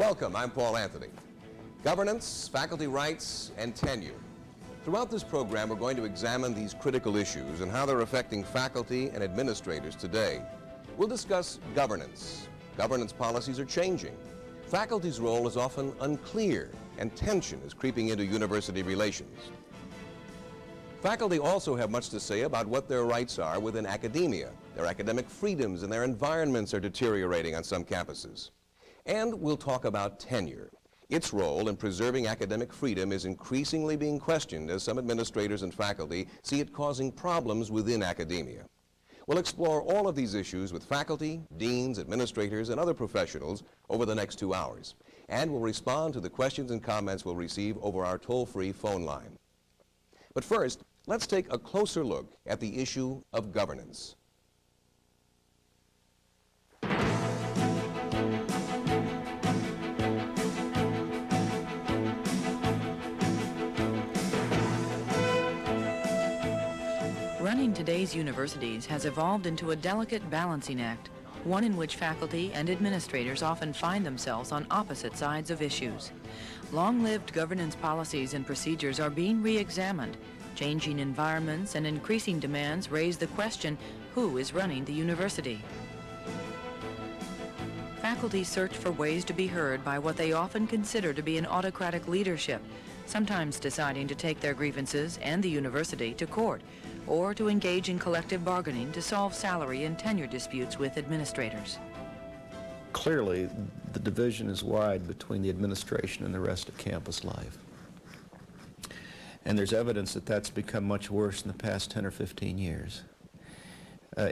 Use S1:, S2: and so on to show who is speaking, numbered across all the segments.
S1: Welcome, I'm Paul Anthony. Governance, faculty rights, and tenure. Throughout this program, we're going to examine these critical issues and how they're affecting faculty and administrators today. We'll discuss governance. Governance policies are changing. Faculty's role is often unclear, and tension is creeping into university relations. Faculty also have much to say about what their rights are within academia. Their academic freedoms and their environments are deteriorating on some campuses. And we'll talk about tenure. Its role in preserving academic freedom is increasingly being questioned as some administrators and faculty see it causing problems within academia. We'll explore all of these issues with faculty, deans, administrators, and other professionals over the next 2 hours. And we'll respond to the questions and comments we'll receive over our toll-free phone line. But first, let's take a closer look at the issue of governance.
S2: Running today's universities has evolved into a delicate balancing act, one in which faculty and administrators often find themselves on opposite sides of issues. Long-lived governance policies and procedures are being re-examined. Changing environments and increasing demands raise the question, who is running the university? Faculty search for ways to be heard by what they often consider to be an autocratic leadership, sometimes deciding to take their grievances and the university to court, or to engage in collective bargaining to solve salary and tenure disputes with administrators.
S3: Clearly, the division is wide between the administration and the rest of campus life. And there's evidence that that's become much worse in the past 10 or 15 years.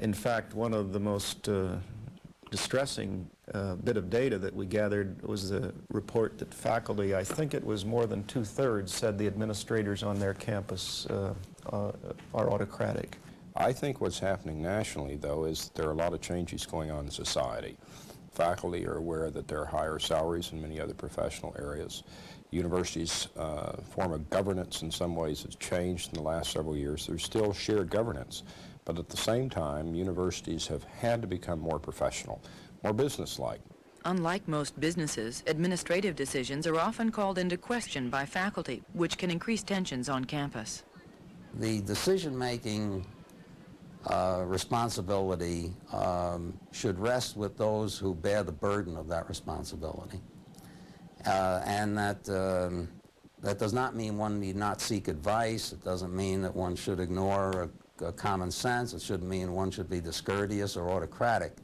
S3: In fact, one of the most distressing bit of data that we gathered was the report that faculty, I think it was more than 2/3, said the administrators on their campus are autocratic.
S4: I think what's happening nationally, though, is there are a lot of changes going on in society. Faculty are aware that there are higher salaries in many other professional areas. Universities' form of governance in some ways has changed in the last several years. There's still shared governance, but at the same time, universities have had to become more professional, more businesslike.
S2: Unlike most businesses, administrative decisions are often called into question by faculty, which can increase tensions on campus.
S5: The decision-making responsibility should rest with those who bear the burden of that responsibility. And that does not mean one need not seek advice. It doesn't mean that one should ignore common sense. It shouldn't mean one should be discourteous or autocratic.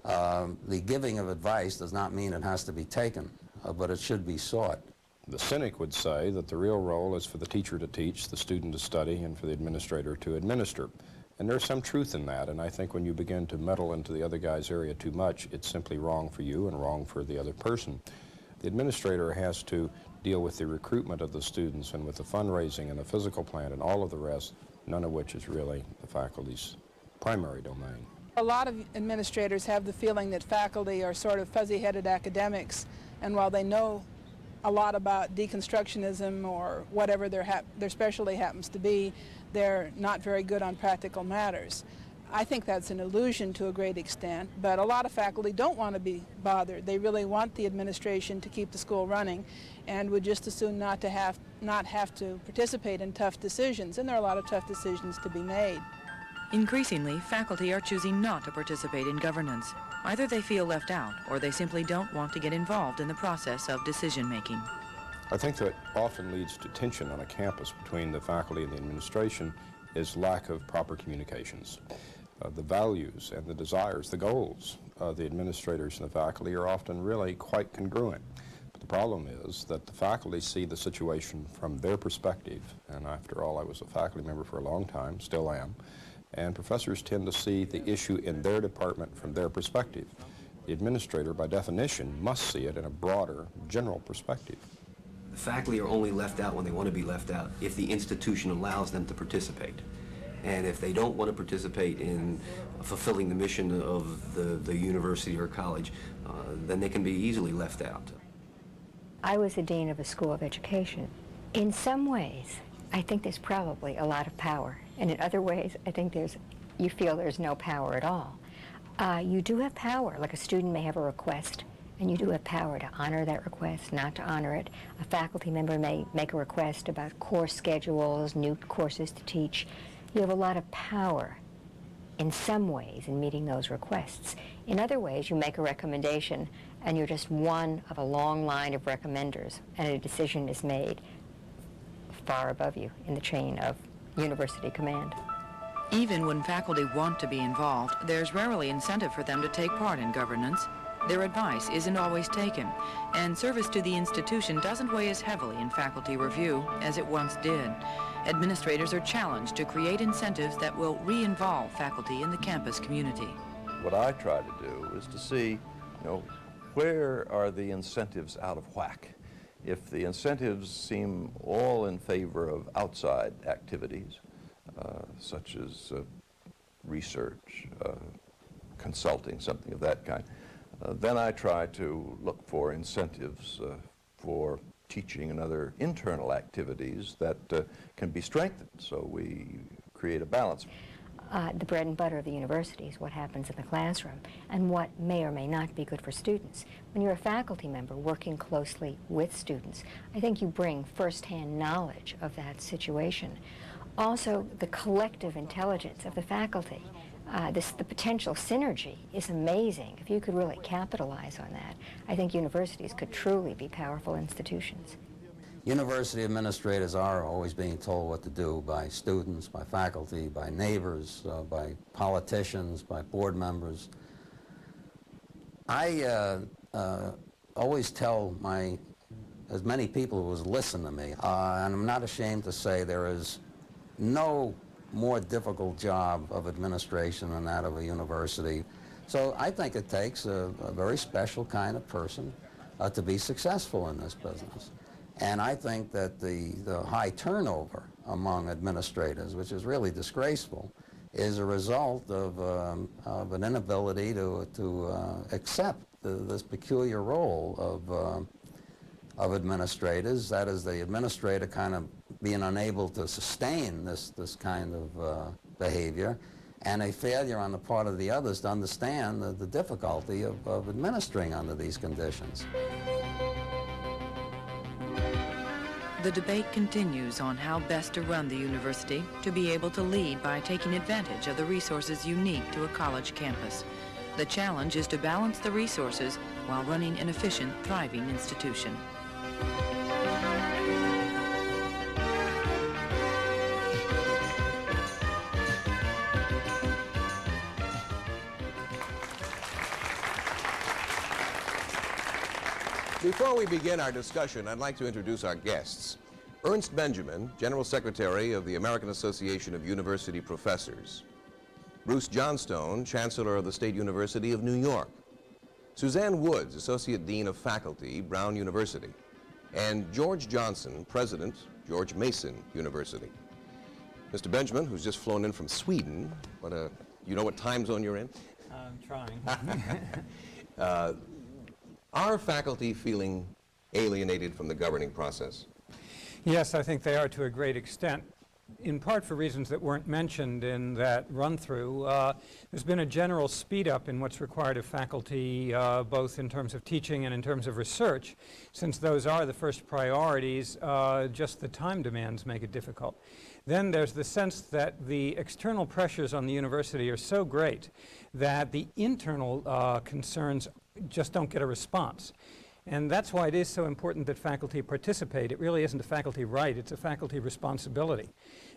S5: The giving of advice does not mean it has to be taken, but it should be sought.
S4: The cynic would say that the real role is for the teacher to teach, the student to study, and for the administrator to administer. And there's some truth in that, and I think when you begin to meddle into the other guy's area too much, it's simply wrong for you and wrong for the other person. The administrator has to deal with the recruitment of the students and with the fundraising and the physical plan and all of the rest, none of which is really the faculty's primary domain.
S6: A lot of administrators have the feeling that faculty are sort of fuzzy-headed academics, and while they know a lot about deconstructionism or whatever their specialty happens to be, they're not very good on practical matters. I think that's an illusion to a great extent, but a lot of faculty don't want to be bothered. They really want the administration to keep the school running and would just as soon not have to participate in tough decisions, and there are a lot of tough decisions to be made.
S2: Increasingly, faculty are choosing not to participate in governance. Either they feel left out, or they simply don't want to get involved in the process of decision-making.
S4: I think that often leads to tension on a campus between the faculty and the administration is lack of proper communications. The values and the desires, the goals of the administrators and the faculty are often really quite congruent. But the problem is that the faculty see the situation from their perspective, and after all, I was a faculty member for a long time, still am, and professors tend to see the issue in their department from their perspective. The administrator, by definition, must see it in a broader, general perspective.
S7: The faculty are only left out when they want to be left out if the institution allows them to participate. And if they don't want to participate in fulfilling the mission of the university or college, then they can be easily left out.
S8: I was the dean of a school of education. In some ways, I think there's probably a lot of power. And in other ways, I think you feel there's no power at all. You do have power, like a student may have a request and you do have power to honor that request, not to honor it. A faculty member may make a request about course schedules, new courses to teach. You have a lot of power in some ways in meeting those requests. In other ways, you make a recommendation and you're just one of a long line of recommenders, and a decision is made far above you in the chain of university command.
S2: Even when faculty want to be involved, there's rarely incentive for them to take part in governance. Their advice isn't always taken, and service to the institution doesn't weigh as heavily in faculty review as it once did. Administrators are challenged to create incentives that will re-involve faculty in the campus community.
S9: What I try to do is to see, where are the incentives out of whack? If the incentives seem all in favor of outside activities, such as research, consulting, something of that kind, then I try to look for incentives for teaching and other internal activities that can be strengthened, so we create a balance.
S8: The bread and butter of the university is what happens in the classroom and what may or may not be good for students. When you're a faculty member working closely with students, I think you bring firsthand knowledge of that situation. Also, the collective intelligence of the faculty. The potential synergy is amazing. If you could really capitalize on that, I think universities could truly be powerful institutions.
S5: University administrators are always being told what to do by students, by faculty, by neighbors, by politicians, by board members. I always tell as many people who listen to me, and I'm not ashamed to say there is no more difficult job of administration than that of a university. So I think it takes a very special kind of person to be successful in this business. And I think that the high turnover among administrators, which is really disgraceful, is a result of an inability to accept this peculiar role of administrators. That is, the administrator kind of being unable to sustain this kind of behavior, and a failure on the part of the others to understand the difficulty of administering under these conditions.
S2: The debate continues on how best to run the university to be able to lead by taking advantage of the resources unique to a college campus. The challenge is to balance the resources while running an efficient, thriving institution.
S1: Before we begin our discussion, I'd like to introduce our guests. Ernst Benjamin, General Secretary of the American Association of University Professors. Bruce Johnstone, Chancellor of the State University of New York. Suzanne Woods, Associate Dean of Faculty, Brown University. And George Johnson, President, George Mason University. Mr. Benjamin, who's just flown in from Sweden, you know what time zone you're in?
S10: I'm trying.
S1: Are faculty feeling alienated from the governing process?
S10: Yes, I think they are to a great extent, in part for reasons that weren't mentioned in that run-through. There's been a general speed-up in what's required of faculty, both in terms of teaching and in terms of research. Since those are the first priorities, just the time demands make it difficult. Then there's the sense that the external pressures on the university are so great that the internal concerns just don't get a response. And that's why it is so important that faculty participate. It really isn't a faculty right, it's a faculty responsibility.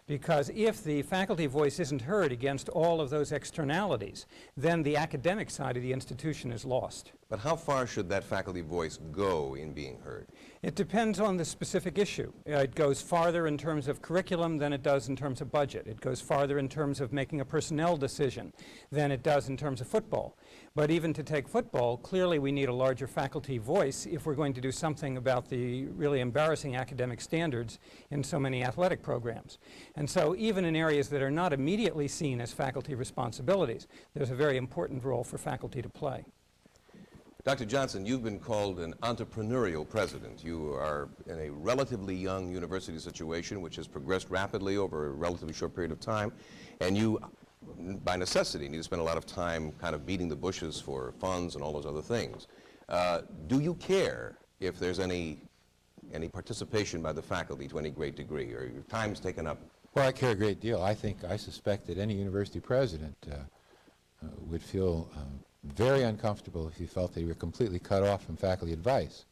S10: Because if the faculty voice isn't heard against all of those externalities, then the academic side of the institution is lost.
S1: But how far should that faculty voice go in being heard?
S10: It depends on the specific issue. It goes farther in terms of curriculum than it does in terms of budget. It goes farther in terms of making a personnel decision than it does in terms of football. But even to take football, clearly we need a larger faculty voice if we're going to do something about the really embarrassing academic standards in so many athletic programs. And so even in areas that are not immediately seen as faculty responsibilities, there's a very important role for faculty to play.
S1: Dr. Johnson, you've been called an entrepreneurial president. You are in a relatively young university situation which has progressed rapidly over a relatively short period of time, and you, by necessity, need to spend a lot of time kind of beating the bushes for funds and all those other things. Do you care if there's any participation by the faculty to any great degree, or your time's taken up?
S11: Well, I care a great deal. I suspect that any university president would feel very uncomfortable if he felt that he were completely cut off from faculty advice.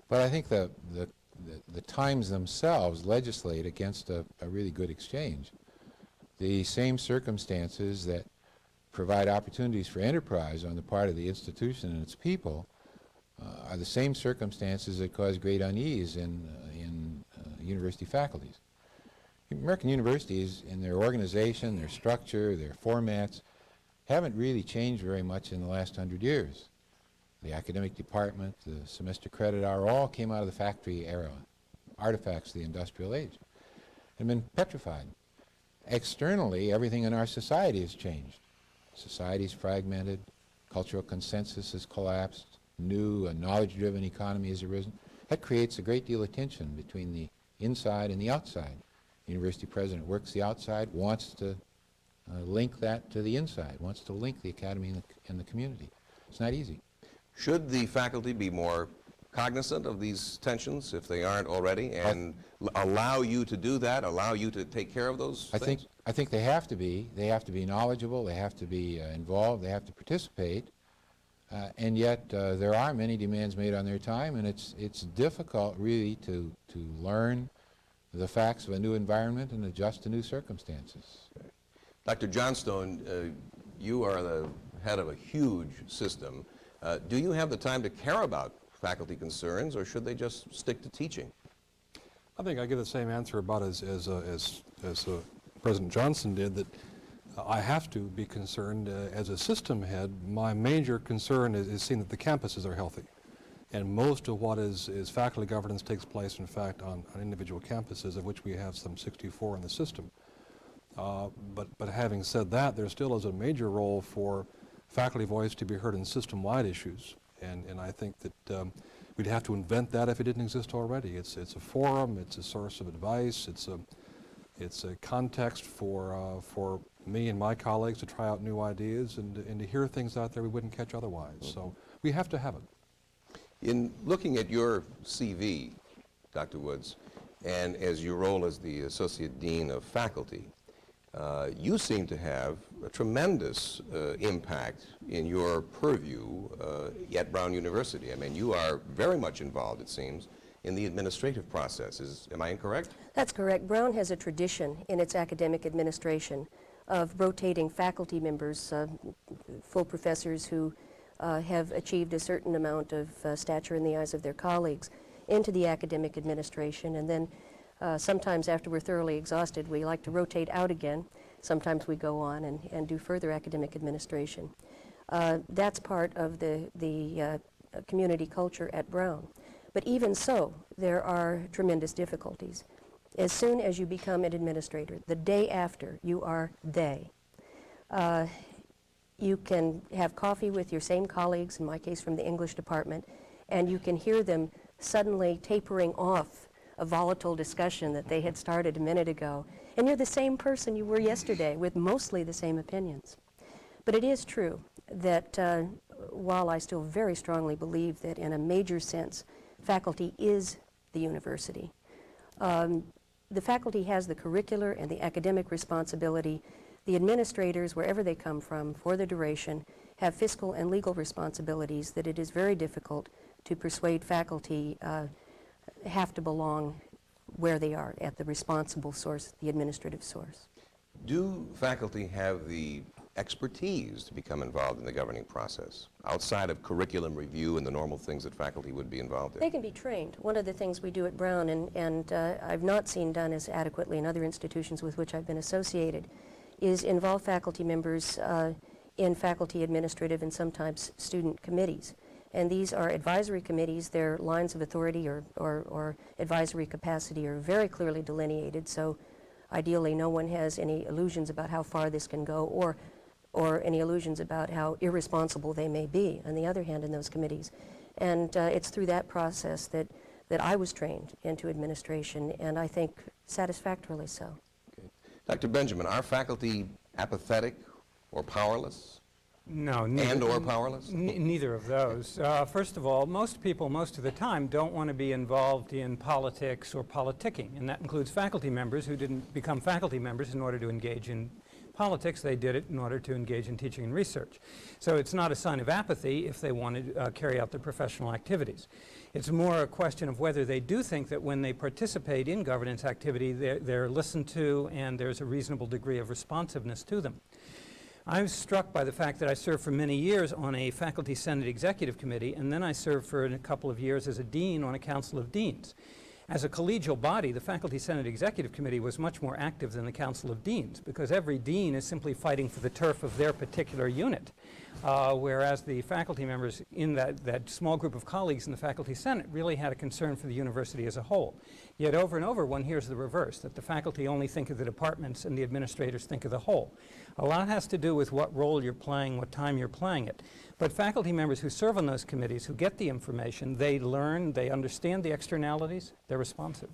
S11: But I think the times themselves legislate against a really good exchange. The same circumstances that provide opportunities for enterprise on the part of the institution and its people are the same circumstances that cause great unease in university faculties. American universities, in their organization, their structure, their formats, haven't really changed very much in the last 100 years. The academic department, the semester credit hour, all came out of the factory era, artifacts of the industrial age, and been petrified. Externally, everything in our society has changed. Society's fragmented, cultural consensus has collapsed, new knowledge-driven economy has arisen. That creates a great deal of tension between the inside and the outside. The university president works the outside, wants to link that to the inside, wants to link the academy and the community. It's not easy.
S1: Should the faculty be more cognizant of these tensions if they aren't already, and allow you to do that, allow you to take care of those things?
S11: I think they have to be. They have to be knowledgeable, they have to be involved, they have to participate, and yet there are many demands made on their time, and it's difficult really to learn the facts of a new environment and adjust to new circumstances.
S1: Okay. Dr. Johnstone, you are the head of a huge system. Do you have the time to care about faculty concerns, or should they just stick to teaching?
S4: I think I give the same answer about as President Johnson did, that I have to be concerned as a system head. My major concern is seeing that the campuses are healthy. And most of what is faculty governance takes place, in fact, on individual campuses, of which we have some 64 in the system. But having said that, there still is a major role for faculty voice to be heard in system-wide issues. And I think that we'd have to invent that if it didn't exist already. It's a forum, it's a source of advice, it's a context for me and my colleagues to try out new ideas and to hear things out there we wouldn't catch otherwise. So we have to have it.
S1: In looking at your CV, Dr. Woods, and as your role as the Associate Dean of Faculty, you seem to have a tremendous impact in your purview at Brown University. I mean, you are very much involved, it seems, in the administrative process. Am I incorrect?
S12: That's correct. Brown has a tradition in its academic administration of rotating faculty members, full professors who have achieved a certain amount of stature in the eyes of their colleagues into the academic administration, and then sometimes after we're thoroughly exhausted, we like to rotate out again. Sometimes we go on and do further academic administration. That's part of the community culture at Brown. But even so, there are tremendous difficulties. As soon as you become an administrator, the day after, you are they. You can have coffee with your same colleagues, in my case from the English department, and you can hear them suddenly tapering off a volatile discussion that they had started a minute ago. And you're the same person you were yesterday with mostly the same opinions. But it is true that while I still very strongly believe that in a major sense, faculty is the university, the faculty has the curricular and the academic responsibility. The administrators, wherever they come from, for the duration, have fiscal and legal responsibilities that it is very difficult to persuade faculty have to belong where they are, at the responsible source, the administrative source.
S1: Do faculty have the expertise to become involved in the governing process, outside of curriculum review and the normal things that faculty would be involved in?
S12: They can be trained. One of the things we do at Brown, and I've not seen done as adequately in other institutions with which I've been associated, is involve faculty members in faculty administrative and sometimes student committees. And these are advisory committees. Their lines of authority or advisory capacity are very clearly delineated, so ideally no one has any illusions about how far this can go or any illusions about how irresponsible they may be, on the other hand, in those committees. And it's through that process that I was trained into administration, and I think satisfactorily so.
S1: Okay. Dr. Benjamin, are faculty apathetic or powerless?
S10: No, neither.
S1: And or powerless?
S10: Neither of those. First of all, most people, most of the time, don't want to be involved in politics or politicking, and that includes faculty members who didn't become faculty members in order to engage in politics. They did it in order to engage in teaching and research. So it's not a sign of apathy if they want to carry out their professional activities. It's more a question of whether they do think that when they participate in governance activity, they're listened to and there's a reasonable degree of responsiveness to them. I was struck by the fact that I served for many years on a Faculty Senate Executive Committee, and then I served for a couple of years as a dean on a Council of Deans. As a collegial body, the Faculty Senate Executive Committee was much more active than the Council of Deans, because every dean is simply fighting for the turf of their particular unit, whereas the faculty members in that small group of colleagues in the Faculty Senate really had a concern for the university as a whole. Yet over and over, one hears the reverse, that the faculty only think of the departments and the administrators think of the whole. A lot has to do with what role you're playing, what time you're playing it. But faculty members who serve on those committees, who get the information, they learn, they understand the externalities, they're responsive.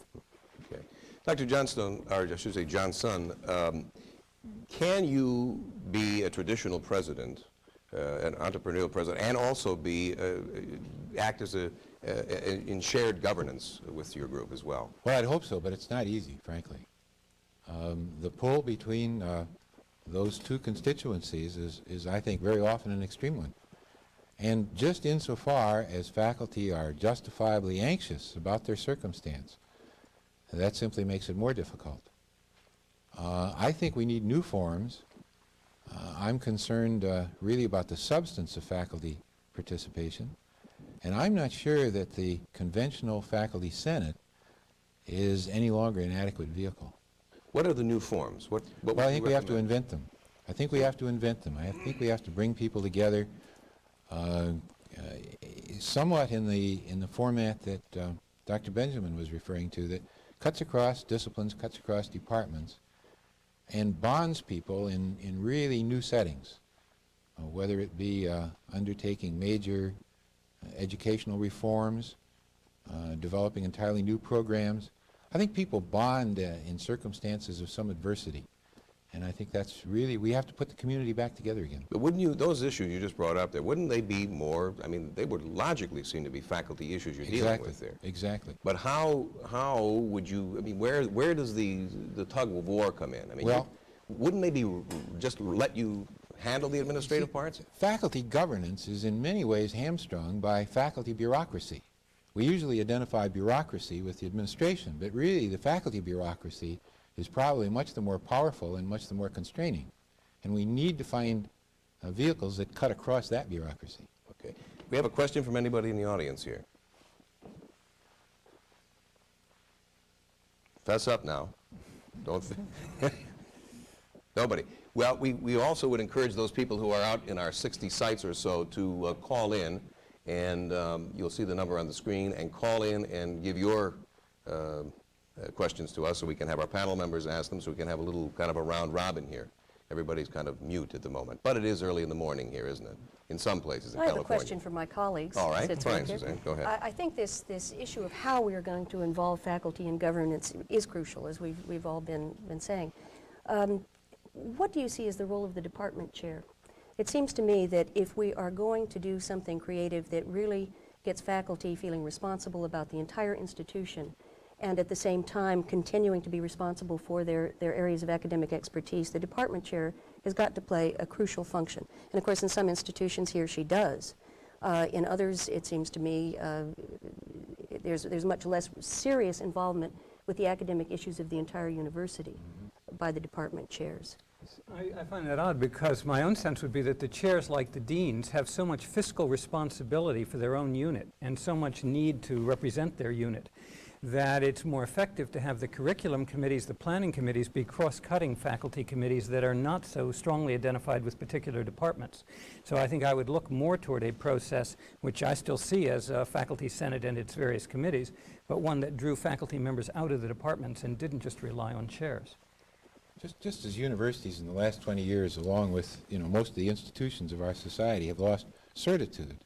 S1: Okay. Dr. Johnstone, or I should say Johnson, can you be a traditional president, an entrepreneurial president, and also be act as in shared governance with your group as well?
S11: Well, I'd hope so, but it's not easy, frankly. The pull between those two constituencies is, I think, very often an extreme one. And just insofar as faculty are justifiably anxious about their circumstance, that simply makes it more difficult. I think we need new forms. I'm concerned really about the substance of faculty participation, and I'm not sure that the conventional faculty senate is any longer an adequate vehicle.
S1: What are the new forms? What
S11: well, I think we have to invent them. I think we have to invent them. I think we have to bring people together somewhat in the format that Dr. Benjamin was referring to, that cuts across disciplines, cuts across departments, and bonds people in really new settings, whether it be undertaking major educational reforms, developing entirely new programs. I think people bond in circumstances of some adversity. And I think that's really, we have to put the community back together again.
S1: But wouldn't you, those issues you just brought up there, wouldn't they be more, I mean, they would logically seem to be faculty issues you're dealing with there.
S11: Exactly.
S1: But how would you, I mean, where does the tug of war come in? I mean,
S11: well,
S1: wouldn't they be just let you handle the administrative parts?
S11: Faculty governance is in many ways hamstrung by faculty bureaucracy. We usually identify bureaucracy with the administration, but really the faculty bureaucracy is probably much the more powerful and much the more constraining. And we need to find vehicles that cut across that bureaucracy.
S1: Okay. We have a question from anybody in the audience here. Fess up now. Don't. Nobody. Well, we also would encourage those people who are out in our 60 sites or so to call in, and you'll see the number on the screen, and call in and give your questions to us so we can have our panel members ask them, so we can have a little kind of a round robin here. Everybody's kind of mute at the moment, but it is early in the morning here, isn't it? In some places in
S12: I
S1: California.
S12: have a question for my colleagues.
S1: All right,
S12: since
S1: fine,
S12: we're here.
S1: Suzanne, go ahead.
S12: I think this issue of how we are going to involve faculty in governance is crucial, as we've all been saying. What do you see as the role of the department chair? It seems to me that if we are going to do something creative that really gets faculty feeling responsible about the entire institution, and at the same time continuing to be responsible for their areas of academic expertise, the department chair has got to play a crucial function. And of course, in some institutions he or she does. In others, it seems to me, there's much less serious involvement with the academic issues of the entire university by the department chairs.
S10: I find that odd, because my own sense would be that the chairs, like the deans, have so much fiscal responsibility for their own unit and so much need to represent their unit that it's more effective to have the curriculum committees, the planning committees, be cross-cutting faculty committees that are not so strongly identified with particular departments. So I think I would look more toward a process, which I still see as a faculty senate and its various committees, but one that drew faculty members out of the departments and didn't just rely on chairs.
S11: Just as universities in the last 20 years, along with most of the institutions of our society, have lost certitude,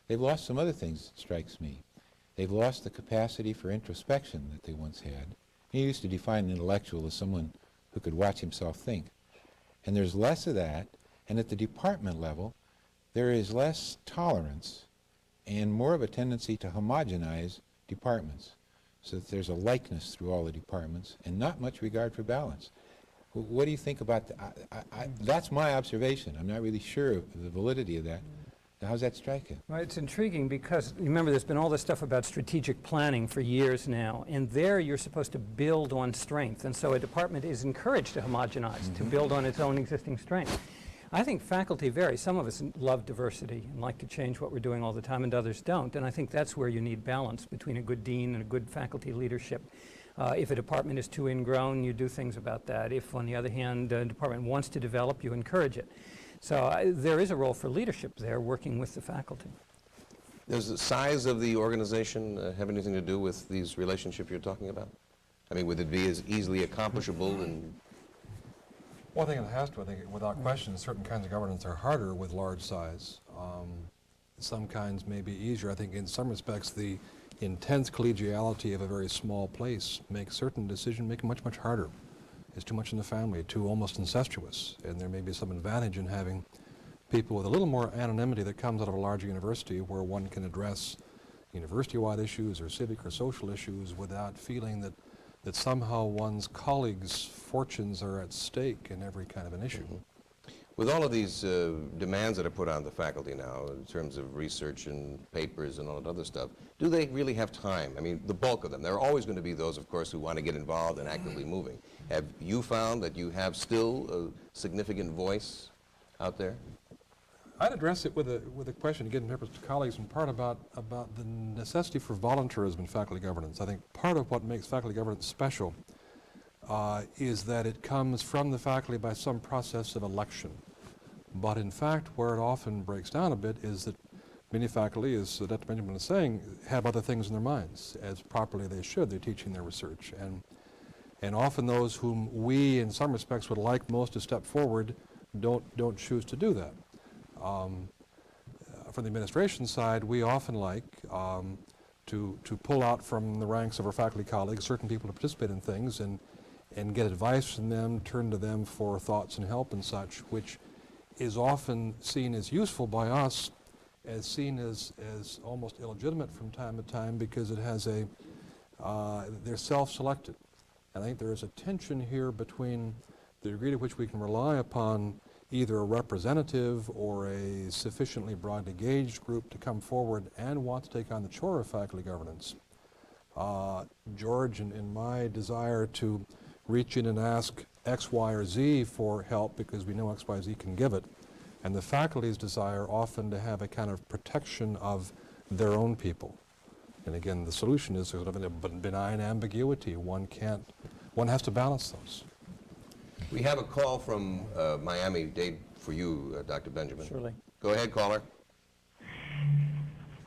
S11: they've lost some other things, it strikes me. They've lost the capacity for introspection that they once had. He used to define an intellectual as someone who could watch himself think. And there's less of that, and at the department level, there is less tolerance and more of a tendency to homogenize departments, so that there's a likeness through all the departments and not much regard for balance. What do you think about that? That's my observation. I'm not really sure of the validity of that. How's that strike you?
S10: Well, it's intriguing because, remember, there's been all this stuff about strategic planning for years now, and there you're supposed to build on strength, and so a department is encouraged to homogenize, to build on its own existing strength. I think faculty vary. Some of us love diversity and like to change what we're doing all the time, and others don't, and I think that's where you need balance between a good dean and a good faculty leadership. If a department is too ingrown, you do things about that. If, on the other hand, a department wants to develop, you encourage it. So there is a role for leadership there, working with the faculty.
S1: Does the size of the organization have anything to do with these relationships you're talking about? I mean, would it be as easily accomplishable in...
S13: Well, I think it has to. I think, without question, certain kinds of governance are harder with large size. Some kinds may be easier. I think in some respects, the intense collegiality of a very small place makes certain decision-making much, much harder. It's too much in the family, too almost incestuous, and there may be some advantage in having people with a little more anonymity that comes out of a larger university where one can address university-wide issues or civic or social issues without feeling that somehow one's colleagues' fortunes are at stake in every kind of an issue.
S1: With all of these demands that are put on the faculty now in terms of research and papers and all that other stuff, do they really have time? I mean, the bulk of them. There are always going to be those, of course, who want to get involved and actively moving. Have you found that you have still a significant voice out there?
S13: I'd address it with a question, again, to colleagues, in part about the necessity for volunteerism in faculty governance. I think part of what makes faculty governance special is that it comes from the faculty by some process of election. But in fact, where it often breaks down a bit is that many faculty, as Dr. Benjamin is saying, have other things in their minds, as properly they should. They're teaching their research. And often those whom we, in some respects, would like most to step forward don't choose to do that. From the administration side, we often like to pull out from the ranks of our faculty colleagues certain people to participate in things and get advice from them, turn to them for thoughts and help and such, which is often seen as useful by us, as seen as almost illegitimate from time to time because it has they're self-selected. And I think there is a tension here between the degree to which we can rely upon either a representative or a sufficiently broadly gauged group to come forward and want to take on the chore of faculty governance. George and my desire to reach in and ask X, Y, or Z for help because we know X, Y, Z can give it, and the faculty's desire often to have a kind of protection of their own people. And again, the solution is sort of a benign ambiguity. One has to balance those.
S1: We have a call from Miami-Dade for you, Dr. Benjamin.
S10: Surely.
S1: Go ahead, caller.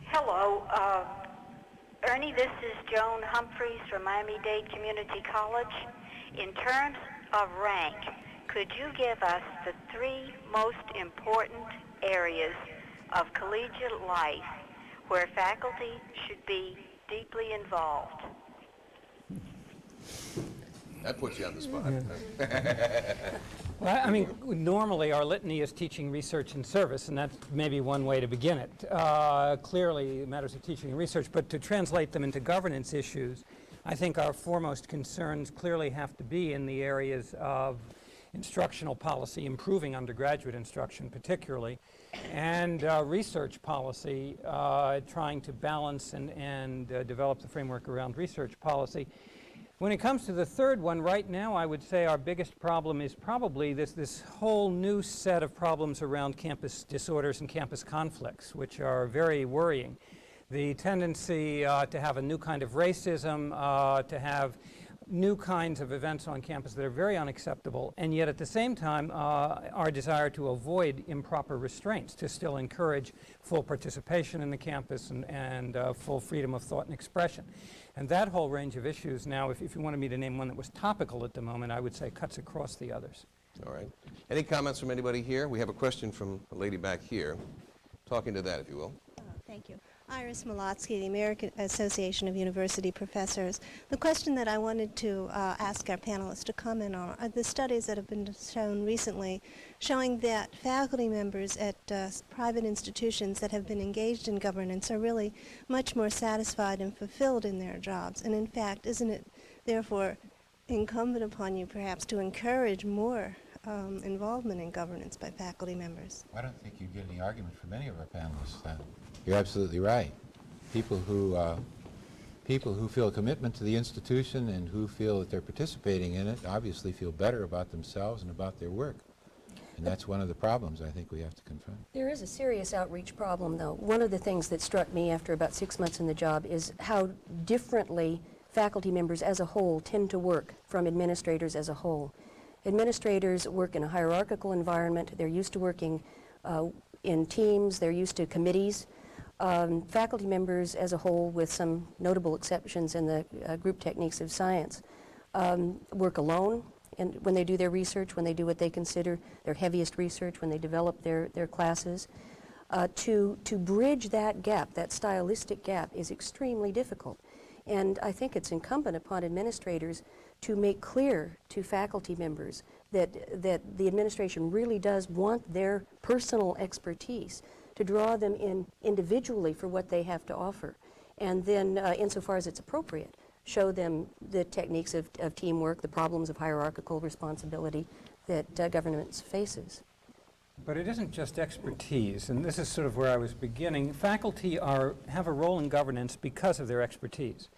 S14: Hello. Ernie, this is Joan Humphreys from Miami-Dade Community College. In terms of rank, could you give us the 3 most important areas of collegiate life where faculty should be deeply involved?
S1: That puts you on the spot.
S10: Well, I mean, normally our litany is teaching, research, and service, and that's maybe one way to begin it. Clearly, matters of teaching and research, but to translate them into governance issues, I think our foremost concerns clearly have to be in the areas of instructional policy, improving undergraduate instruction particularly, and research policy, trying to balance and develop the framework around research policy. When it comes to the third one, right now I would say our biggest problem is probably this whole new set of problems around campus disorders and campus conflicts, which are very worrying. The tendency to have a new kind of racism, to have new kinds of events on campus that are very unacceptable, and yet at the same time our desire to avoid improper restraints, to still encourage full participation in the campus and full freedom of thought and expression. And that whole range of issues now, if you wanted me to name one that was topical at the moment, I would say cuts across the others.
S1: All right. Any comments from anybody here? We have a question from a lady back here. Talking to that, if you will.
S15: Thank you. Iris Malotsky, the American Association of University Professors. The question that I wanted to ask our panelists to comment on are the studies that have been shown recently showing that faculty members at private institutions that have been engaged in governance are really much more satisfied and fulfilled in their jobs. And in fact, isn't it therefore incumbent upon you perhaps to encourage more involvement in governance by faculty members?
S11: I don't think you get any argument from any of our panelists then. You're absolutely right. People who feel a commitment to the institution and who feel that they're participating in it obviously feel better about themselves and about their work. And that's one of the problems I think we have to confront.
S12: There is a serious outreach problem, though. One of the things that struck me after about 6 months in the job is how differently faculty members as a whole tend to work from administrators as a whole. Administrators work in a hierarchical environment. They're used to working in teams. They're used to committees. Faculty members as a whole, with some notable exceptions in the group techniques of science, work alone and when they do their research, when they do what they consider their heaviest research, when they develop their classes. To bridge that gap, that stylistic gap, is extremely difficult. And I think it's incumbent upon administrators to make clear to faculty members that the administration really does want their personal expertise, to draw them in individually for what they have to offer, and then, insofar as it's appropriate, show them the techniques of teamwork, the problems of hierarchical responsibility that governance faces.
S10: But it isn't just expertise, and this is sort of where I was beginning. Faculty have a role in governance because of their expertise.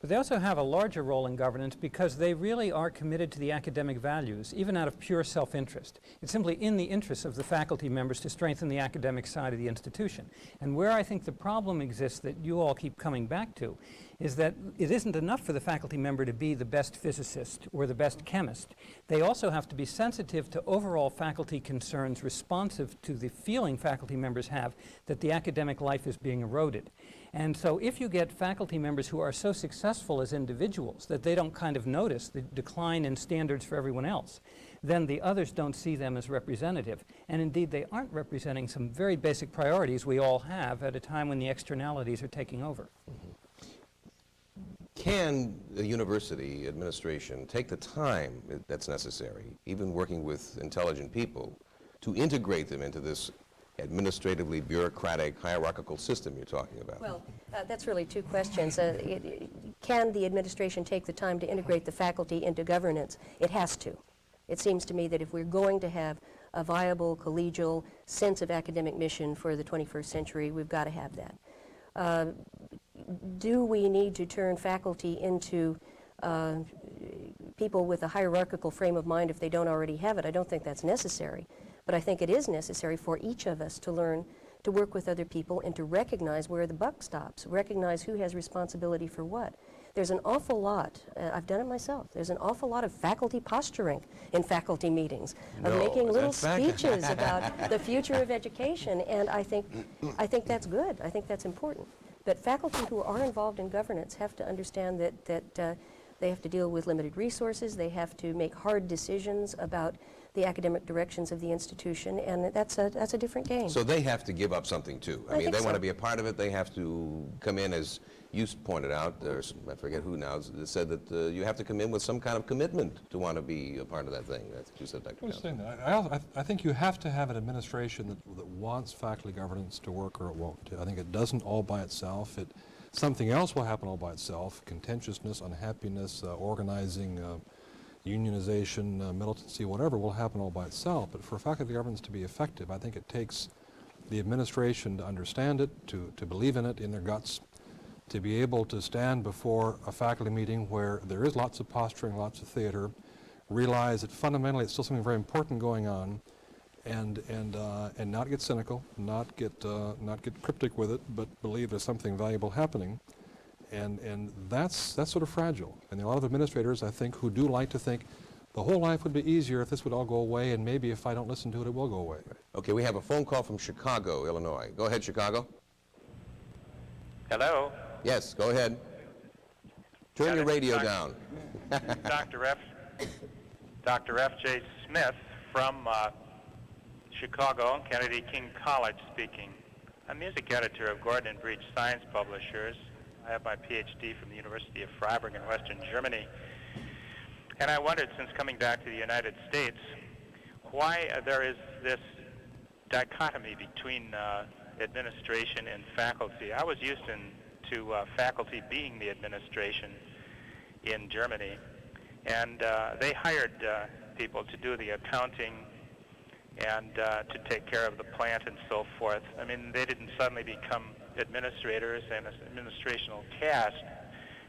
S10: But they also have a larger role in governance because they really are committed to the academic values, even out of pure self-interest. It's simply in the interest of the faculty members to strengthen the academic side of the institution. And where I think the problem exists that you all keep coming back to is that it isn't enough for the faculty member to be the best physicist or the best chemist. They also have to be sensitive to overall faculty concerns, responsive to the feeling faculty members have that the academic life is being eroded. And so if you get faculty members who are so successful as individuals that they don't kind of notice the decline in standards for everyone else, then the others don't see them as representative. And indeed, they aren't representing some very basic priorities we all have at a time when the externalities are taking over.
S1: Can the university administration take the time that's necessary, even working with intelligent people, to integrate them into this administratively bureaucratic hierarchical system you're talking about?
S12: Well, that's really two questions. Can the administration take the time to integrate the faculty into governance? It has to. It seems to me that if we're going to have a viable, collegial sense of academic mission for the 21st century, we've got to have that. Do we need to turn faculty into people with a hierarchical frame of mind if they don't already have it? I don't think that's necessary. But I think it is necessary for each of us to learn to work with other people and to recognize where the buck stops, recognize who has responsibility for what. There's an awful lot, I've done it myself, there's an awful lot of faculty posturing in faculty meetings, of making little speeches about the future of education, and I think that's good, I think that's important. But faculty who are involved in governance have to understand that they have to deal with limited resources, they have to make hard decisions about the academic directions of the institution, and that's a different game.
S1: So they have to give up something too. I mean, they want to be a part of it. They have to come in, as you pointed out, I forget who now, said that you have to come in with some kind of commitment to want to be a part of that thing. That's what you said, Dr. Johnson.
S13: I think you have to have an administration that wants faculty governance to work, or it won't. I think it doesn't all by itself. Something else will happen all by itself: contentiousness, unhappiness, organizing, unionization, militancy, whatever will happen all by itself. But for faculty governance to be effective, I think it takes the administration to understand it, to believe in it in their guts, to be able to stand before a faculty meeting where there is lots of posturing, lots of theater, realize that fundamentally it's still something very important going on, and not get cynical, not get cryptic with it, but believe there's something valuable happening. And that's sort of fragile. And there are a lot of administrators, I think, who do like to think the whole life would be easier if this would all go away, and maybe if I don't listen to it, it will go away.
S1: Okay, we have a phone call from Chicago, Illinois. Go ahead, Chicago.
S16: Hello?
S1: Yes, go ahead. Turn your radio down.
S16: Dr. F.J. Smith from Chicago, Kennedy King College speaking. I'm music editor of Gordon and Breach Science Publishers. I have my PhD from the University of Freiburg in Western Germany. And I wondered, since coming back to the United States, why there is this dichotomy between administration and faculty. I was used to faculty being the administration in Germany, and they hired people to do the accounting and to take care of the plant and so forth. I mean, they didn't suddenly become administrators and an administrational caste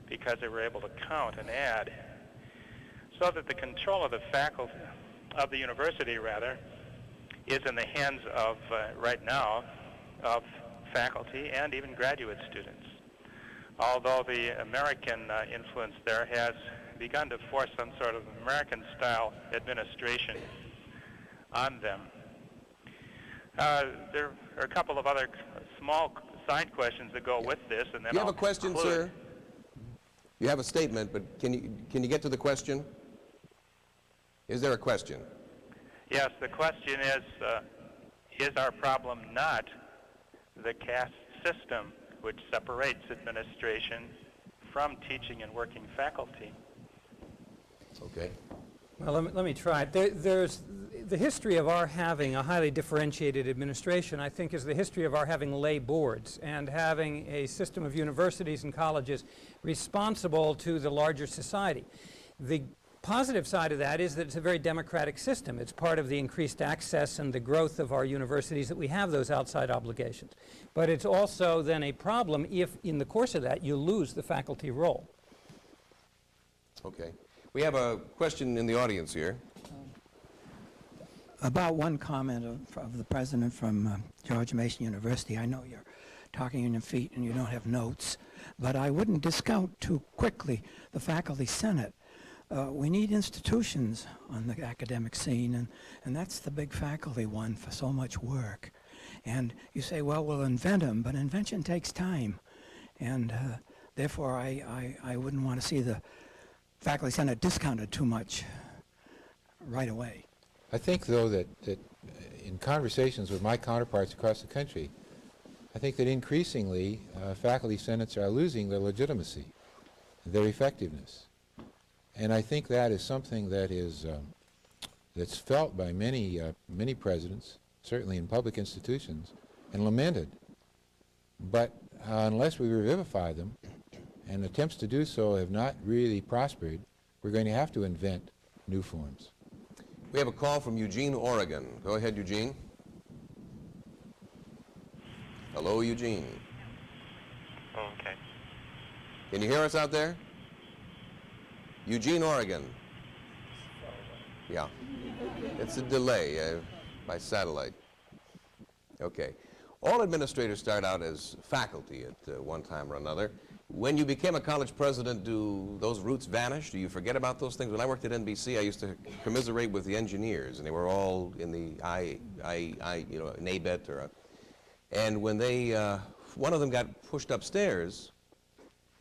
S16: because they were able to count and add. So that the control of the faculty, of the university rather, is in the hands of, right now, of faculty and even graduate students. Although the American influence there has begun to force some sort of American-style administration on them. There are a couple of other small side questions that go with this, and then
S1: you have a question, sir? You have a statement, but can you get to the question? Is there a question?
S16: Yes, the question is our problem not the caste system which separates administration from teaching and working faculty?
S1: Okay.
S10: Well, let me try it. There's the history of our having a highly differentiated administration, I think, is the history of our having lay boards and having a system of universities and colleges responsible to the larger society. The positive side of that is that it's a very democratic system. It's part of the increased access and the growth of our universities that we have those outside obligations. But it's also then a problem if, in the course of that, you lose the faculty role.
S1: Okay. We have a question in the audience here.
S17: About one comment of the president from George Mason University. I know you're talking on your feet and you don't have notes, but I wouldn't discount too quickly the faculty senate. We need institutions on the academic scene, and that's the big faculty one for so much work. And you say, well, we'll invent them, but invention takes time. And therefore, I wouldn't want to see the faculty senate discounted too much right away.
S11: I think, though, that in conversations with my counterparts across the country, I think that increasingly faculty senates are losing their legitimacy, their effectiveness. And I think that is something that is that's felt by many presidents, certainly in public institutions, and lamented. But unless we revivify them, and attempts to do so have not really prospered, we're going to have to invent new forms.
S1: We have a call from Eugene, Oregon. Go ahead, Eugene. Hello, Eugene.
S16: Okay.
S1: Can you hear us out there? Eugene, Oregon. Yeah. It's a delay by satellite. Okay. All administrators start out as faculty at one time or another. When you became a college president, do those roots vanish? Do you forget about those things? When I worked at NBC, I used to commiserate with the engineers, and they were all in the NABET and when they, one of them got pushed upstairs,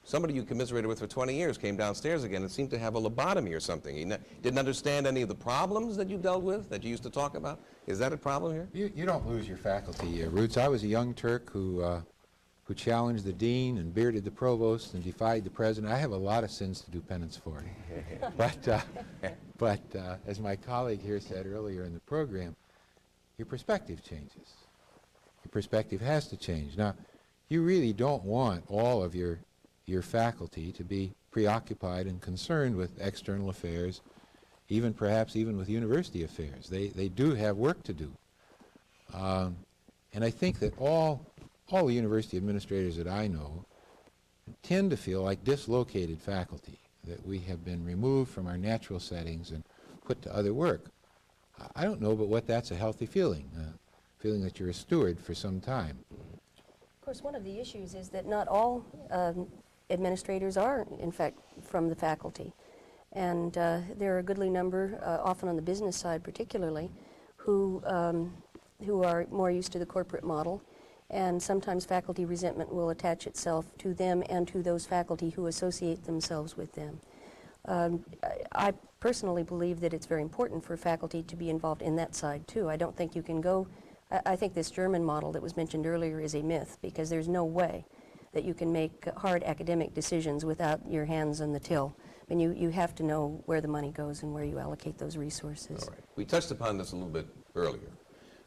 S1: somebody you commiserated with for 20 years came downstairs again and seemed to have a lobotomy or something. He didn't understand any of the problems that you dealt with, that you used to talk about. Is that a problem here?
S11: You don't lose your faculty roots. I was a young Turk who challenged the dean and bearded the provost and defied the president. I have a lot of sins to do penance for. But as my colleague here said earlier in the program, your perspective changes. Your perspective has to change. Now, you really don't want all of your faculty to be preoccupied and concerned with external affairs, perhaps even with university affairs. They do have work to do. And I think that all the university administrators that I know tend to feel like dislocated faculty, that we have been removed from our natural settings and put to other work. I don't know but what that's a healthy feeling, feeling that you're a steward for some time.
S12: Of course, one of the issues is that not all administrators are, in fact, from the faculty. And there are a goodly number, often on the business side particularly, who are more used to the corporate model. And sometimes faculty resentment will attach itself to them and to those faculty who associate themselves with them. I personally believe that it's very important for faculty to be involved in that side too. I don't think you can go I think this German model that was mentioned earlier is a myth, because there's no way that you can make hard academic decisions without your hands on the till. I mean, you have to know where the money goes and where you allocate those resources.
S1: All right. We touched upon this a little bit earlier,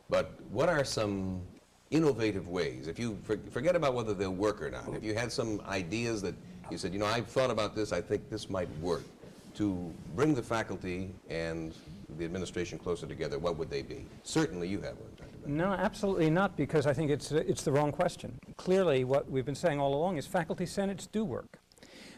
S1: but what are some innovative ways, if you forget about whether they'll work or not, if you had some ideas that you said, you know, I've thought about this, I think this might work, to bring the faculty and the administration closer together, what would they be? Certainly you have one, Dr. Bennett.
S10: No, absolutely not, because I think it's the wrong question. Clearly, what we've been saying all along is faculty senates do work.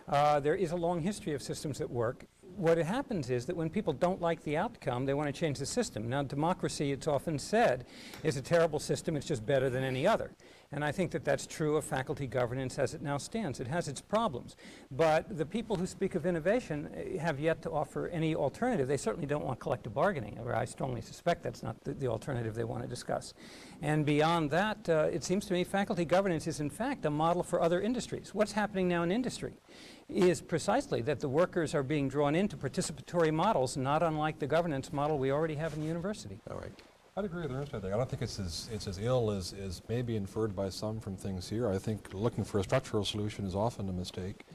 S10: There is a long history of systems that work. What happens is that when people don't like the outcome, they want to change the system. Now, democracy, it's often said, is a terrible system. It's just better than any other. And I think that that's true of faculty governance as it now stands. It has its problems. But the people who speak of innovation have yet to offer any alternative. They certainly don't want collective bargaining, or I strongly suspect that's not the alternative they want to discuss. And beyond that, it seems to me faculty governance is in fact a model for other industries. What's happening now in industry is precisely that the workers are being drawn into participatory models, not unlike the governance model we already have in the university.
S1: All right.
S13: I'd agree with Ernst. I don't think it's as ill as maybe inferred by some from things here. I think looking for a structural solution is often a mistake.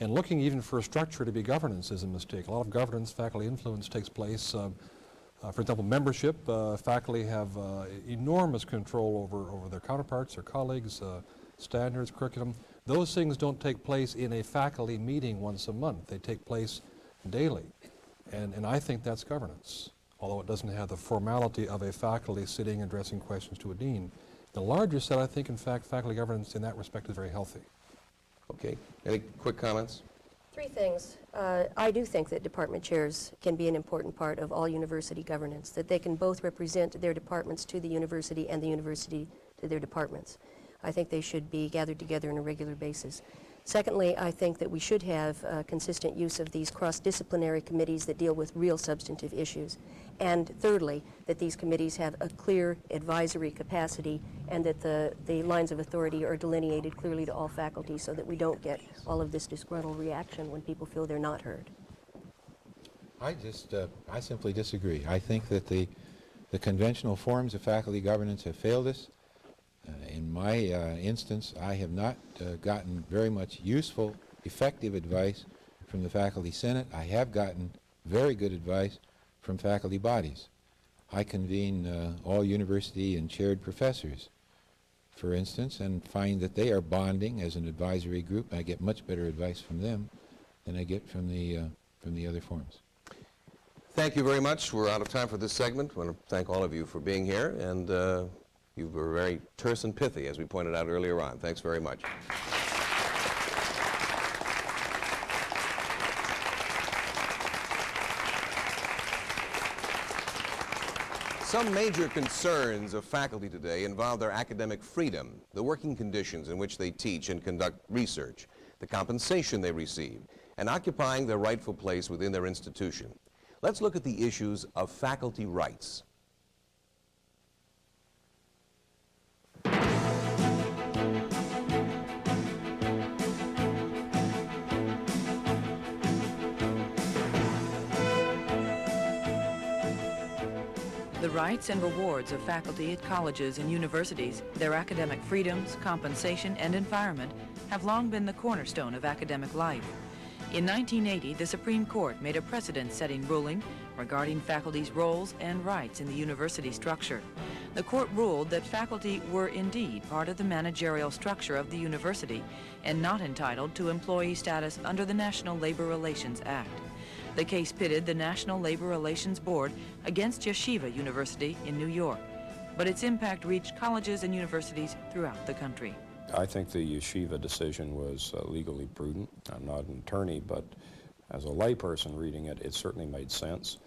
S13: And looking even for a structure to be governance is a mistake. A lot of governance, faculty influence takes place. For example, membership. Faculty have enormous control over their counterparts, their colleagues, standards, curriculum. Those things don't take place in a faculty meeting once a month. They take place daily. And I think that's governance, although it doesn't have the formality of a faculty sitting and addressing questions to a dean. The larger set, I think, in fact, faculty governance in that respect is very healthy.
S1: Okay. Any quick comments?
S12: Three things. I do think that department chairs can be an important part of all university governance, that they can both represent their departments to the university and the university to their departments. I think they should be gathered together on a regular basis. Secondly, I think that we should have consistent use of these cross-disciplinary committees that deal with real substantive issues. And thirdly, that these committees have a clear advisory capacity and that the lines of authority are delineated clearly to all faculty so that we don't get all of this disgruntled reaction when people feel they're not heard.
S11: I simply disagree. I think that the conventional forms of faculty governance have failed us. In my instance, I have not gotten very much useful, effective advice from the Faculty Senate. I have gotten very good advice from faculty bodies. I convene all university and chaired professors, for instance, and find that they are bonding as an advisory group. I get much better advice from them than I get from the other forms.
S1: Thank you very much. We're out of time for this segment. I want to thank all of you for being here, and you were very terse and pithy, as we pointed out earlier on. Thanks very much. Some major concerns of faculty today involve their academic freedom, the working conditions in which they teach and conduct research, the compensation they receive, and occupying their rightful place within their institution. Let's look at the issues of faculty rights.
S2: The rights and rewards of faculty at colleges and universities, their academic freedoms, compensation, and environment have long been the cornerstone of academic life. In 1980, the Supreme Court made a precedent-setting ruling regarding faculty's roles and rights in the university structure. The court ruled that faculty were indeed part of the managerial structure of the university and not entitled to employee status under the National Labor Relations Act. The case pitted the National Labor Relations Board against Yeshiva University in New York, but its impact reached colleges and universities throughout the country.
S4: I think the Yeshiva decision was legally prudent. I'm not an attorney, but as a layperson reading it, it certainly made sense.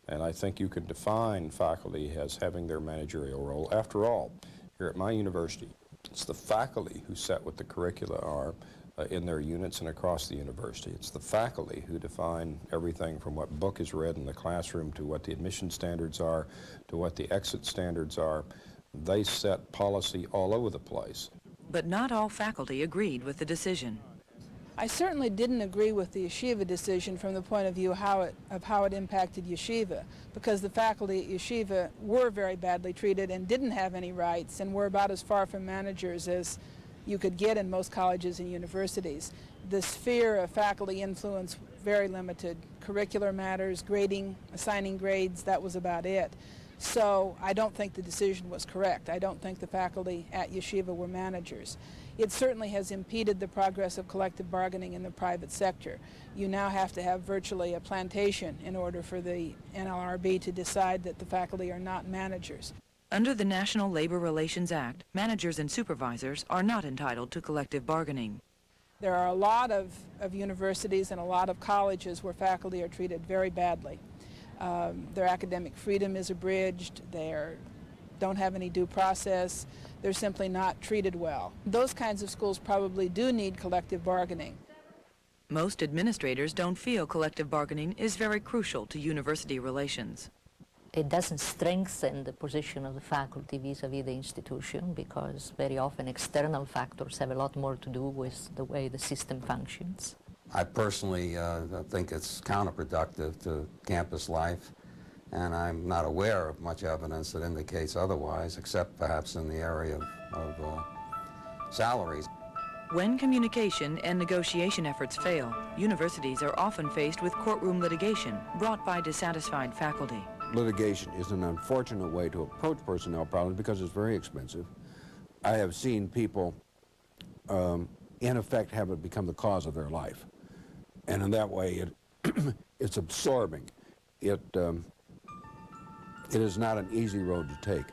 S4: And I think you could define faculty as having their managerial role. After all, here at my university, it's the faculty who set what the curricula are in their units and across the university. It's the faculty who define everything from what book is read in the classroom to what the admission standards are, to what the exit standards are. They set policy all over the place.
S2: But not all faculty agreed with the decision.
S6: I certainly didn't agree with the yeshiva decision from the point of view of how it impacted yeshiva, because the faculty at yeshiva were very badly treated and didn't have any rights and were about as far from managers as you could get in most colleges and universities. The sphere of faculty influence very limited. Curricular matters, grading, assigning grades, that was about it. So I don't think the decision was correct. I don't think the faculty at yeshiva were managers. It certainly has impeded the progress of collective bargaining in the private sector. You now have to have virtually a plantation in order for the NLRB to decide that the faculty are not managers.
S2: Under the National Labor Relations Act, managers and supervisors are not entitled to collective bargaining.
S6: There are a lot of universities and a lot of colleges where faculty are treated very badly. Their academic freedom is abridged, they don't have any due process, they're simply not treated well. Those kinds of schools probably do need collective bargaining.
S2: Most administrators don't feel collective bargaining is very crucial to university relations.
S18: It doesn't strengthen the position of the faculty vis-à-vis the institution, because very often external factors have a lot more to do with the way the system functions.
S5: I personally think it's counterproductive to campus life, and I'm not aware of much evidence that indicates otherwise, except perhaps in the area of salaries.
S2: When communication and negotiation efforts fail, universities are often faced with courtroom litigation brought by dissatisfied faculty.
S19: Litigation is an unfortunate way to approach personnel problems because it's very expensive. I have seen people, in effect, have it become the cause of their life. And in that way, it's absorbing. It is not an easy road to take.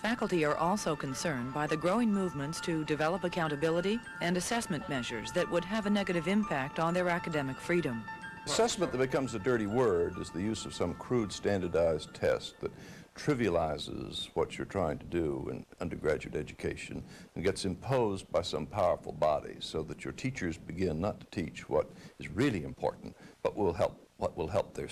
S2: Faculty are also concerned by the growing movements to develop accountability and assessment measures that would have a negative impact on their academic freedom.
S9: Assessment that becomes a dirty word is the use of some crude standardized test that trivializes what you're trying to do in undergraduate education and gets imposed by some powerful body so that your teachers begin not to teach what is really important, but what will help their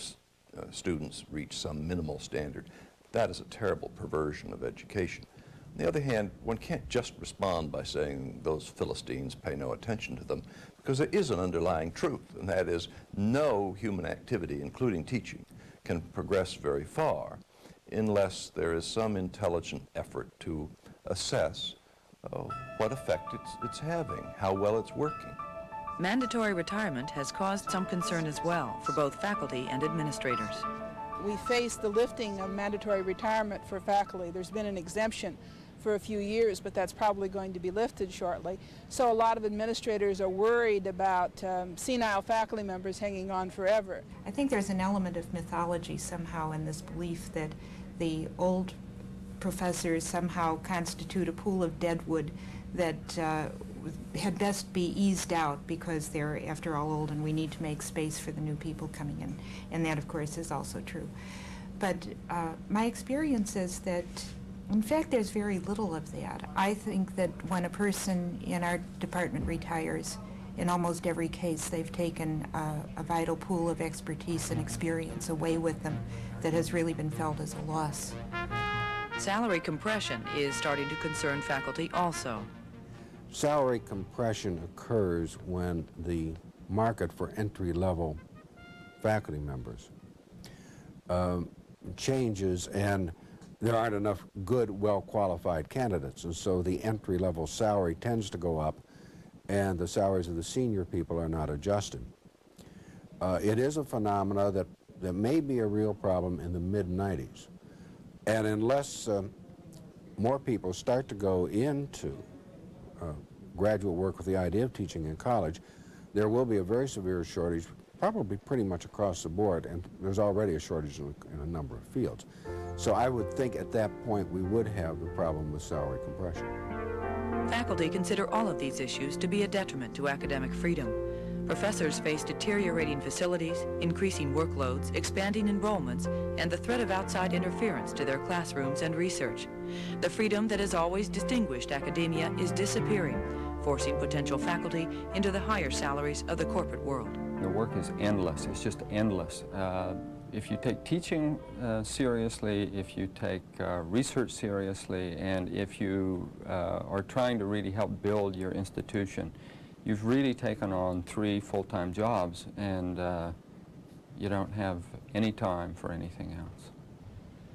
S9: students reach some minimal standard. That is a terrible perversion of education. On the other hand, one can't just respond by saying those Philistines pay no attention to them, because there is an underlying truth, and that is no human activity, including teaching, can progress very far unless there is some intelligent effort to assess what effect it's having, how well it's working.
S2: Mandatory retirement has caused some concern as well for both faculty and administrators.
S6: We face the lifting of mandatory retirement for faculty. There's been an exemption for a few years, but that's probably going to be lifted shortly. So a lot of administrators are worried about senile faculty members hanging on forever.
S20: I think there's an element of mythology somehow in this belief that the old professors somehow constitute a pool of deadwood that had best be eased out because they're, after all, old and we need to make space for the new people coming in. And that, of course, is also true. But my experience is that, in fact, there's very little of that. I think that when a person in our department retires, in almost every case, they've taken a vital pool of expertise and experience away with them that has really been felt as a loss.
S2: Salary compression is starting to concern faculty also.
S19: Salary compression occurs when the market for entry-level faculty members changes and there aren't enough good, well-qualified candidates, and so the entry-level salary tends to go up and the salaries of the senior people are not adjusted. It is a phenomena that may be a real problem in the mid-90s, and unless more people start to go into graduate work with the idea of teaching in college, there will be a very severe shortage, probably pretty much across the board, and there's already a shortage in a number of fields. So I would think at that point we would have the problem with salary compression.
S2: Faculty consider all of these issues to be a detriment to academic freedom. Professors face deteriorating facilities, increasing workloads, expanding enrollments, and the threat of outside interference to their classrooms and research. The freedom that has always distinguished academia is disappearing, forcing potential faculty into the higher salaries of the corporate world.
S21: The work is endless. It's just endless. If you take teaching seriously, if you take research seriously, and if you are trying to really help build your institution, you've really taken on 3 full-time jobs, and you don't have any time for anything else.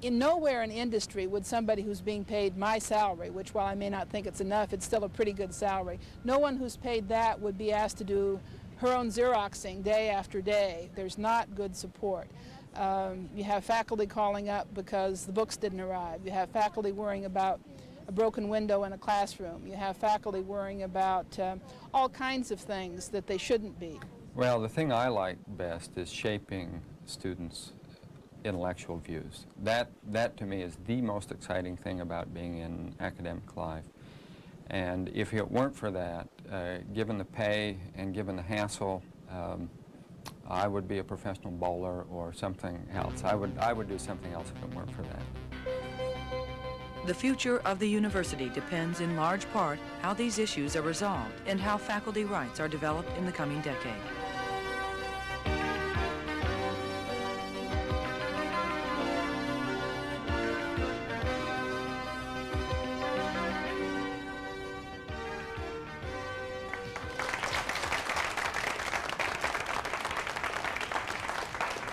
S6: In nowhere in industry would somebody who's being paid my salary, which while I may not think it's enough, it's still a pretty good salary. No one who's paid that would be asked to do her own Xeroxing day after day. There's not good support. You have faculty calling up because the books didn't arrive. You have faculty worrying about a broken window in a classroom. You have faculty worrying about all kinds of things that they shouldn't be.
S21: Well, the thing I like best is shaping students' intellectual views. That to me is the most exciting thing about being in academic life. And if it weren't for that, given the pay and given the hassle, I would be a professional bowler or something else. I would do something else if it weren't for that.
S2: The future of the university depends in large part how these issues are resolved and how faculty rights are developed in the coming decade.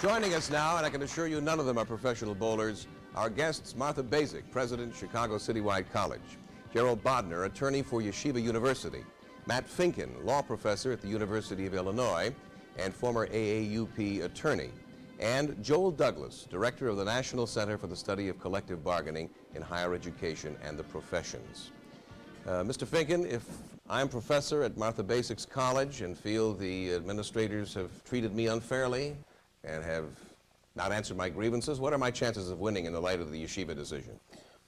S1: Joining us now, and I can assure you none of them are professional bowlers, our guests Martha Basic, President, Chicago Citywide College; Gerald Bodner, attorney for Yeshiva University; Matt Finken, law professor at the University of Illinois and former AAUP attorney; and Joel Douglas, director of the National Center for the Study of Collective Bargaining in Higher Education and the Professions. Mr. Finken, if I'm professor at Martha Basic's college and feel the administrators have treated me unfairly and have not answered my grievances, what are my chances of winning in the light of the yeshiva decision?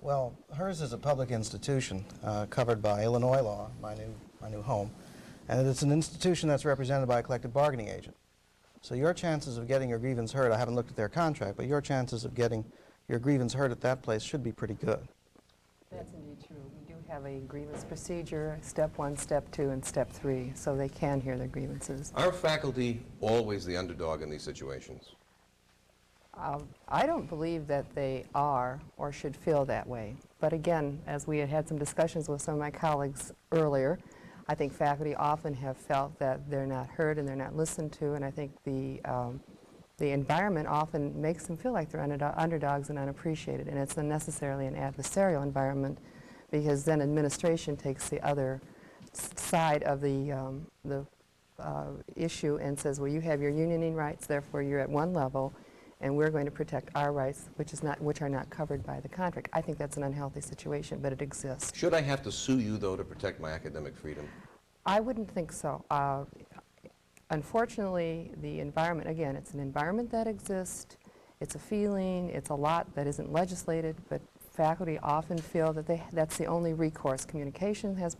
S3: Well, hers is a public institution covered by Illinois law, my new home, and it's an institution that's represented by a collective bargaining agent. So your chances of getting your grievance heard, I haven't looked at their contract, but your chances of getting your grievance heard at that place should be pretty good.
S22: That's indeed true. We do have a grievance procedure, step 1, step 2, and step 3, so they can hear their grievances.
S1: Are faculty always the underdog in these situations?
S22: I don't believe that they are or should feel that way. But again, as we had some discussions with some of my colleagues earlier, I think faculty often have felt that they're not heard and they're not listened to, and I think the environment often makes them feel like they're underdogs and unappreciated, and it's unnecessarily an adversarial environment, because then administration takes the other side of the issue and says, well, you have your unioning rights, therefore you're at one level, and we're going to protect our rights, which are not covered by the contract. I think that's an unhealthy situation, but it exists.
S1: Should I have to sue you, though, to protect my academic freedom?
S22: I wouldn't think so. Unfortunately, the environment, again, it's an environment that exists, it's a feeling, it's a lot that isn't legislated, but faculty often feel that that's the only recourse. Communication has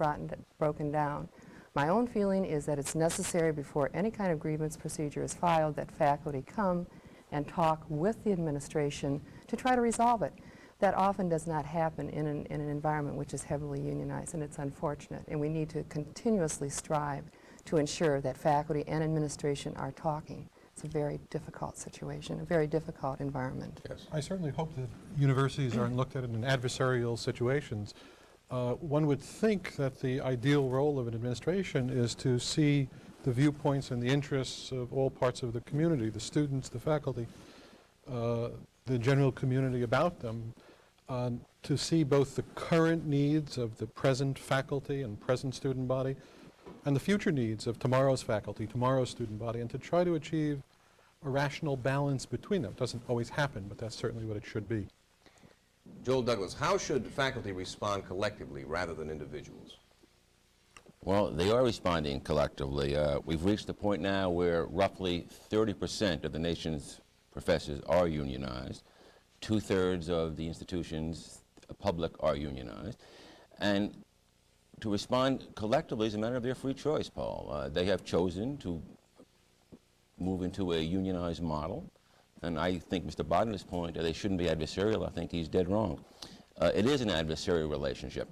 S22: broken down. My own feeling is that it's necessary before any kind of grievance procedure is filed that faculty come and talk with the administration to try to resolve it. That often does not happen in an environment which is heavily unionized, and it's unfortunate. And we need to continuously strive to ensure that faculty and administration are talking. It's a very difficult situation, a very difficult environment.
S1: Yes.
S13: I certainly hope that universities aren't looked at in adversarial situations. One would think that the ideal role of an administration is to see the viewpoints and the interests of all parts of the community, the students, the faculty, the general community about them, to see both the current needs of the present faculty and present student body and the future needs of tomorrow's faculty, tomorrow's student body, and to try to achieve a rational balance between them. It doesn't always happen, but that's certainly what it should be.
S1: Joel Douglas, how should faculty respond collectively rather than individuals?
S23: Well, they are responding collectively. We've reached the point now where roughly 30% of the nation's professors are unionized. 2/3 of the institutions, public, are unionized. And to respond collectively is a matter of their free choice, Paul. They have chosen to move into a unionized model. And I think Mr. Bodner's point, they shouldn't be adversarial. I think he's dead wrong. It is an adversarial relationship.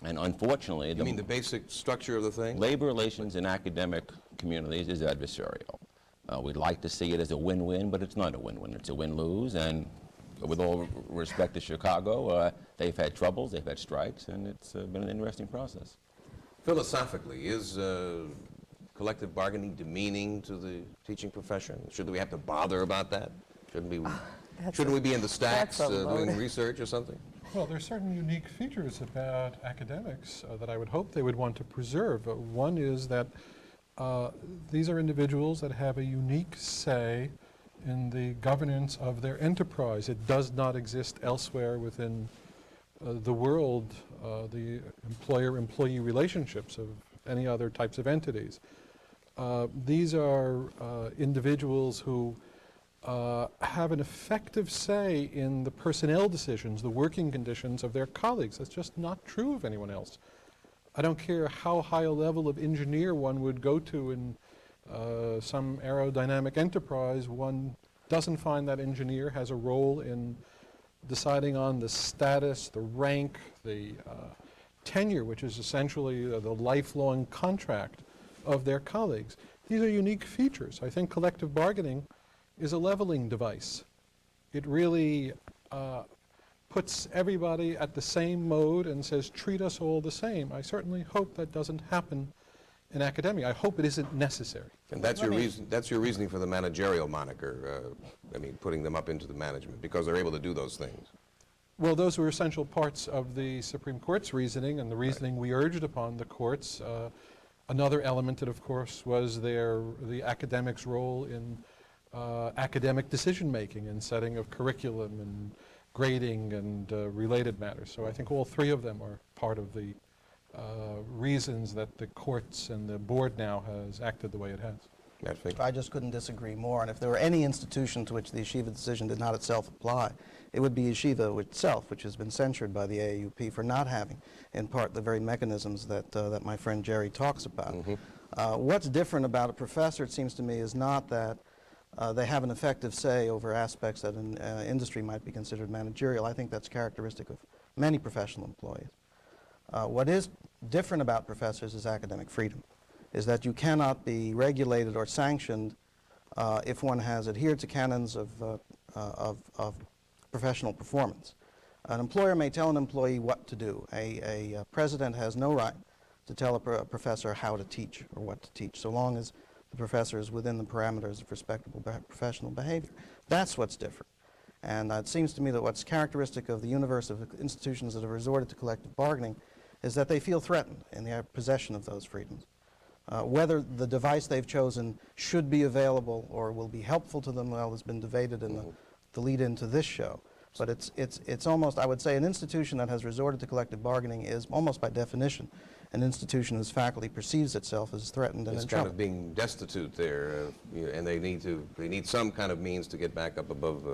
S23: And unfortunately...
S1: You mean the basic structure of the thing?
S23: Labor relations in academic communities is adversarial. We'd like to see it as a win-win, but it's not a win-win. It's a win-lose, and with all respect to Chicago, they've had troubles, they've had strikes, and it's been an interesting process.
S1: Philosophically, is collective bargaining demeaning to the teaching profession? Should we have to bother about that? Shouldn't we be in the stacks doing research or something?
S13: Well, there are certain unique features about academics that I would hope they would want to preserve. One is that these are individuals that have a unique say in the governance of their enterprise. It does not exist elsewhere within the world, the employer-employee relationships of any other types of entities. These are individuals who have an effective say in the personnel decisions, the working conditions of their colleagues. That's just not true of anyone else. I don't care how high a level of engineer one would go to in some aerodynamic enterprise, one doesn't find that engineer has a role in deciding on the status, the rank, the tenure, which is essentially the lifelong contract of their colleagues. These are unique features. I think collective bargaining is a leveling device. It really puts everybody at the same mode and says, treat us all the same. I certainly hope that doesn't happen in academia. I hope it isn't necessary.
S1: And that's your reasoning for the managerial moniker, I mean, putting them up into the management, because they're able to do those things.
S13: Well, those were essential parts of the Supreme Court's reasoning and the reasoning we urged upon the courts. Another element, of course, was the academics' role in academic decision-making and setting of curriculum and grading and related matters. So I think all three of them are part of the reasons that the courts and the board now has acted the way it has.
S3: I just couldn't disagree more. And if there were any institution to which the yeshiva decision did not itself apply, it would be yeshiva itself, which has been censured by the AAUP for not having, in part, the very mechanisms that my friend Jerry talks about. What's different about a professor, it seems to me, is not that they have an effective say over aspects that in industry might be considered managerial. I think that's characteristic of many professional employees. What is different about professors is academic freedom, is that you cannot be regulated or sanctioned if one has adhered to canons of professional performance. An employer may tell an employee what to do. A president has no right to tell a professor how to teach or what to teach, so long as the professor is within the parameters of respectable professional behavior. That's what's different. And it seems to me that what's characteristic of the universe of institutions that have resorted to collective bargaining is that they feel threatened in the possession of those freedoms. Whether the device they've chosen should be available or will be helpful to them, well, has been debated in the lead-in to this show. But it's almost, I would say, an institution that has resorted to collective bargaining is almost by definition an institution whose faculty perceives itself as threatened and in trouble.
S1: It's kind of being destitute there, and they need some kind of means to get back up above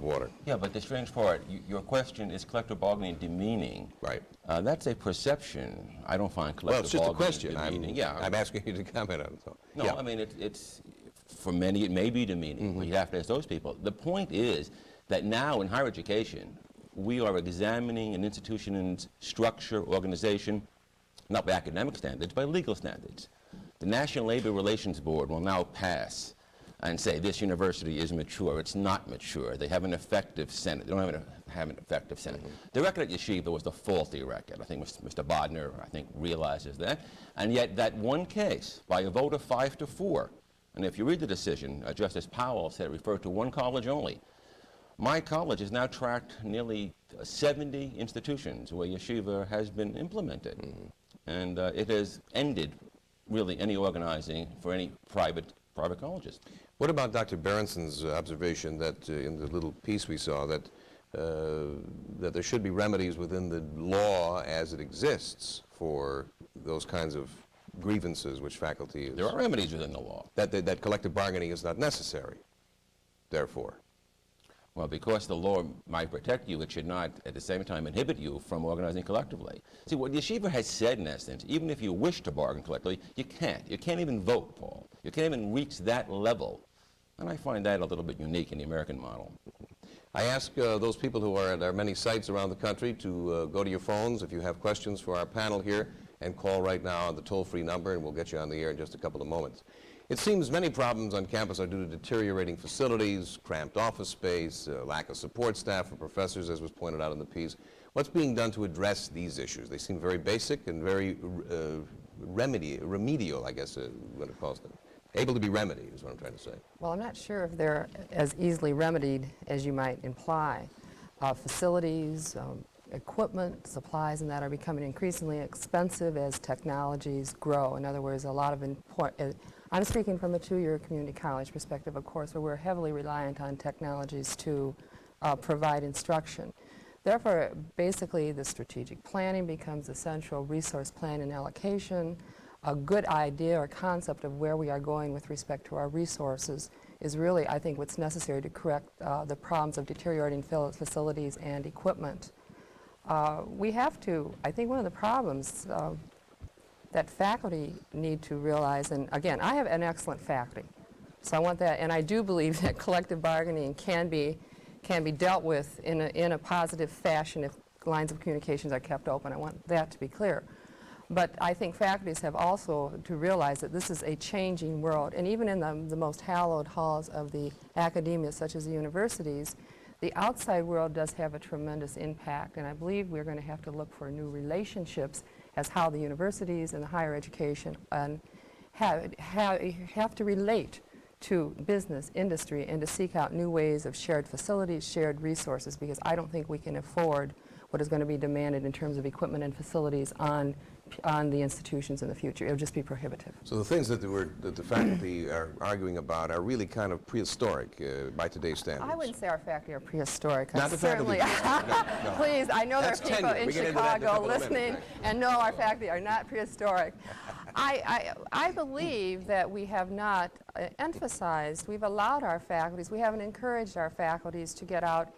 S1: water.
S23: Yeah, but the strange part, your question is collective bargaining demeaning.
S1: Right.
S23: That's a perception. I don't find collective bargaining demeaning.
S1: I'm asking you to comment on it. So.
S23: No, yeah. I mean, it's for many it may be demeaning, but you have to ask those people. The point is that now in higher education, we are examining an institution's structure, organization, not by academic standards, by legal standards. The National Labor Relations Board will now pass and say this university is mature. It's not mature. They have an effective Senate. They don't have an effective Senate. The record at Yeshiva was the faulty record. I think Mr. Bodner, realizes that. And yet that one case, by a vote of 5-4, and if you read the decision, Justice Powell said it referred to one college only. My college has now tracked nearly 70 institutions where Yeshiva has been implemented. And it has ended, really, any organizing for any private colleges.
S1: What about Dr. Berenson's observation that in the little piece we saw that there should be remedies within the law as it exists for those kinds of grievances which faculty is...
S23: There are remedies within the law.
S1: That collective bargaining is not necessary, therefore.
S23: Well, because the law might protect you, it should not, at the same time, inhibit you from organizing collectively. See, what Yeshiva has said, in essence, even if you wish to bargain collectively, you can't. You can't even vote, Paul. You can't even reach that level. And I find that a little bit unique in the American model.
S1: I ask those people who are at our many sites around the country to go to your phones if you have questions for our panel here, and call right now on the toll-free number, and we'll get you on the air in just a couple of moments. It seems many problems on campus are due to deteriorating facilities, cramped office space, lack of support staff for professors, as was pointed out in the piece. What's being done to address these issues? They seem very basic and very remedial, I guess, what it calls them. Able to be remedied is what I'm trying to say.
S22: Well, I'm not sure if they're as easily remedied as you might imply. Facilities, equipment, supplies, and that are becoming increasingly expensive as technologies grow. In other words, a lot of I'm speaking from a two-year community college perspective, of course, where we're heavily reliant on technologies to provide instruction. Therefore, basically, the strategic planning becomes essential, resource plan and allocation. A good idea or concept of where we are going with respect to our resources is really, I think, what's necessary to correct the problems of deteriorating facilities and equipment. We have to, I think one of the problems that faculty need to realize, and again, I have an excellent faculty, so I want that, and I do believe that collective bargaining can be dealt with in a positive fashion if lines of communications are kept open. I want that to be clear. But I think faculties have also to realize that this is a changing world, and even in the most hallowed halls of the academia, such as the universities, the outside world does have a tremendous impact, and I believe we're going to have to look for new relationships as how the universities and the higher education have to relate to business, industry, and to seek out new ways of shared facilities, shared resources, because I don't think we can afford what is going to be demanded in terms of equipment and facilities on the institutions in the future. It would just be prohibitive.
S1: So the things that the faculty are arguing about are really kind of prehistoric by today's standards.
S22: I wouldn't say our faculty are prehistoric.
S1: Not the faculty.
S22: No. Please, I know there are people in Chicago listening and know our faculty are not prehistoric. I believe that we have not emphasized, we've allowed our faculties, we haven't encouraged our faculties to get out.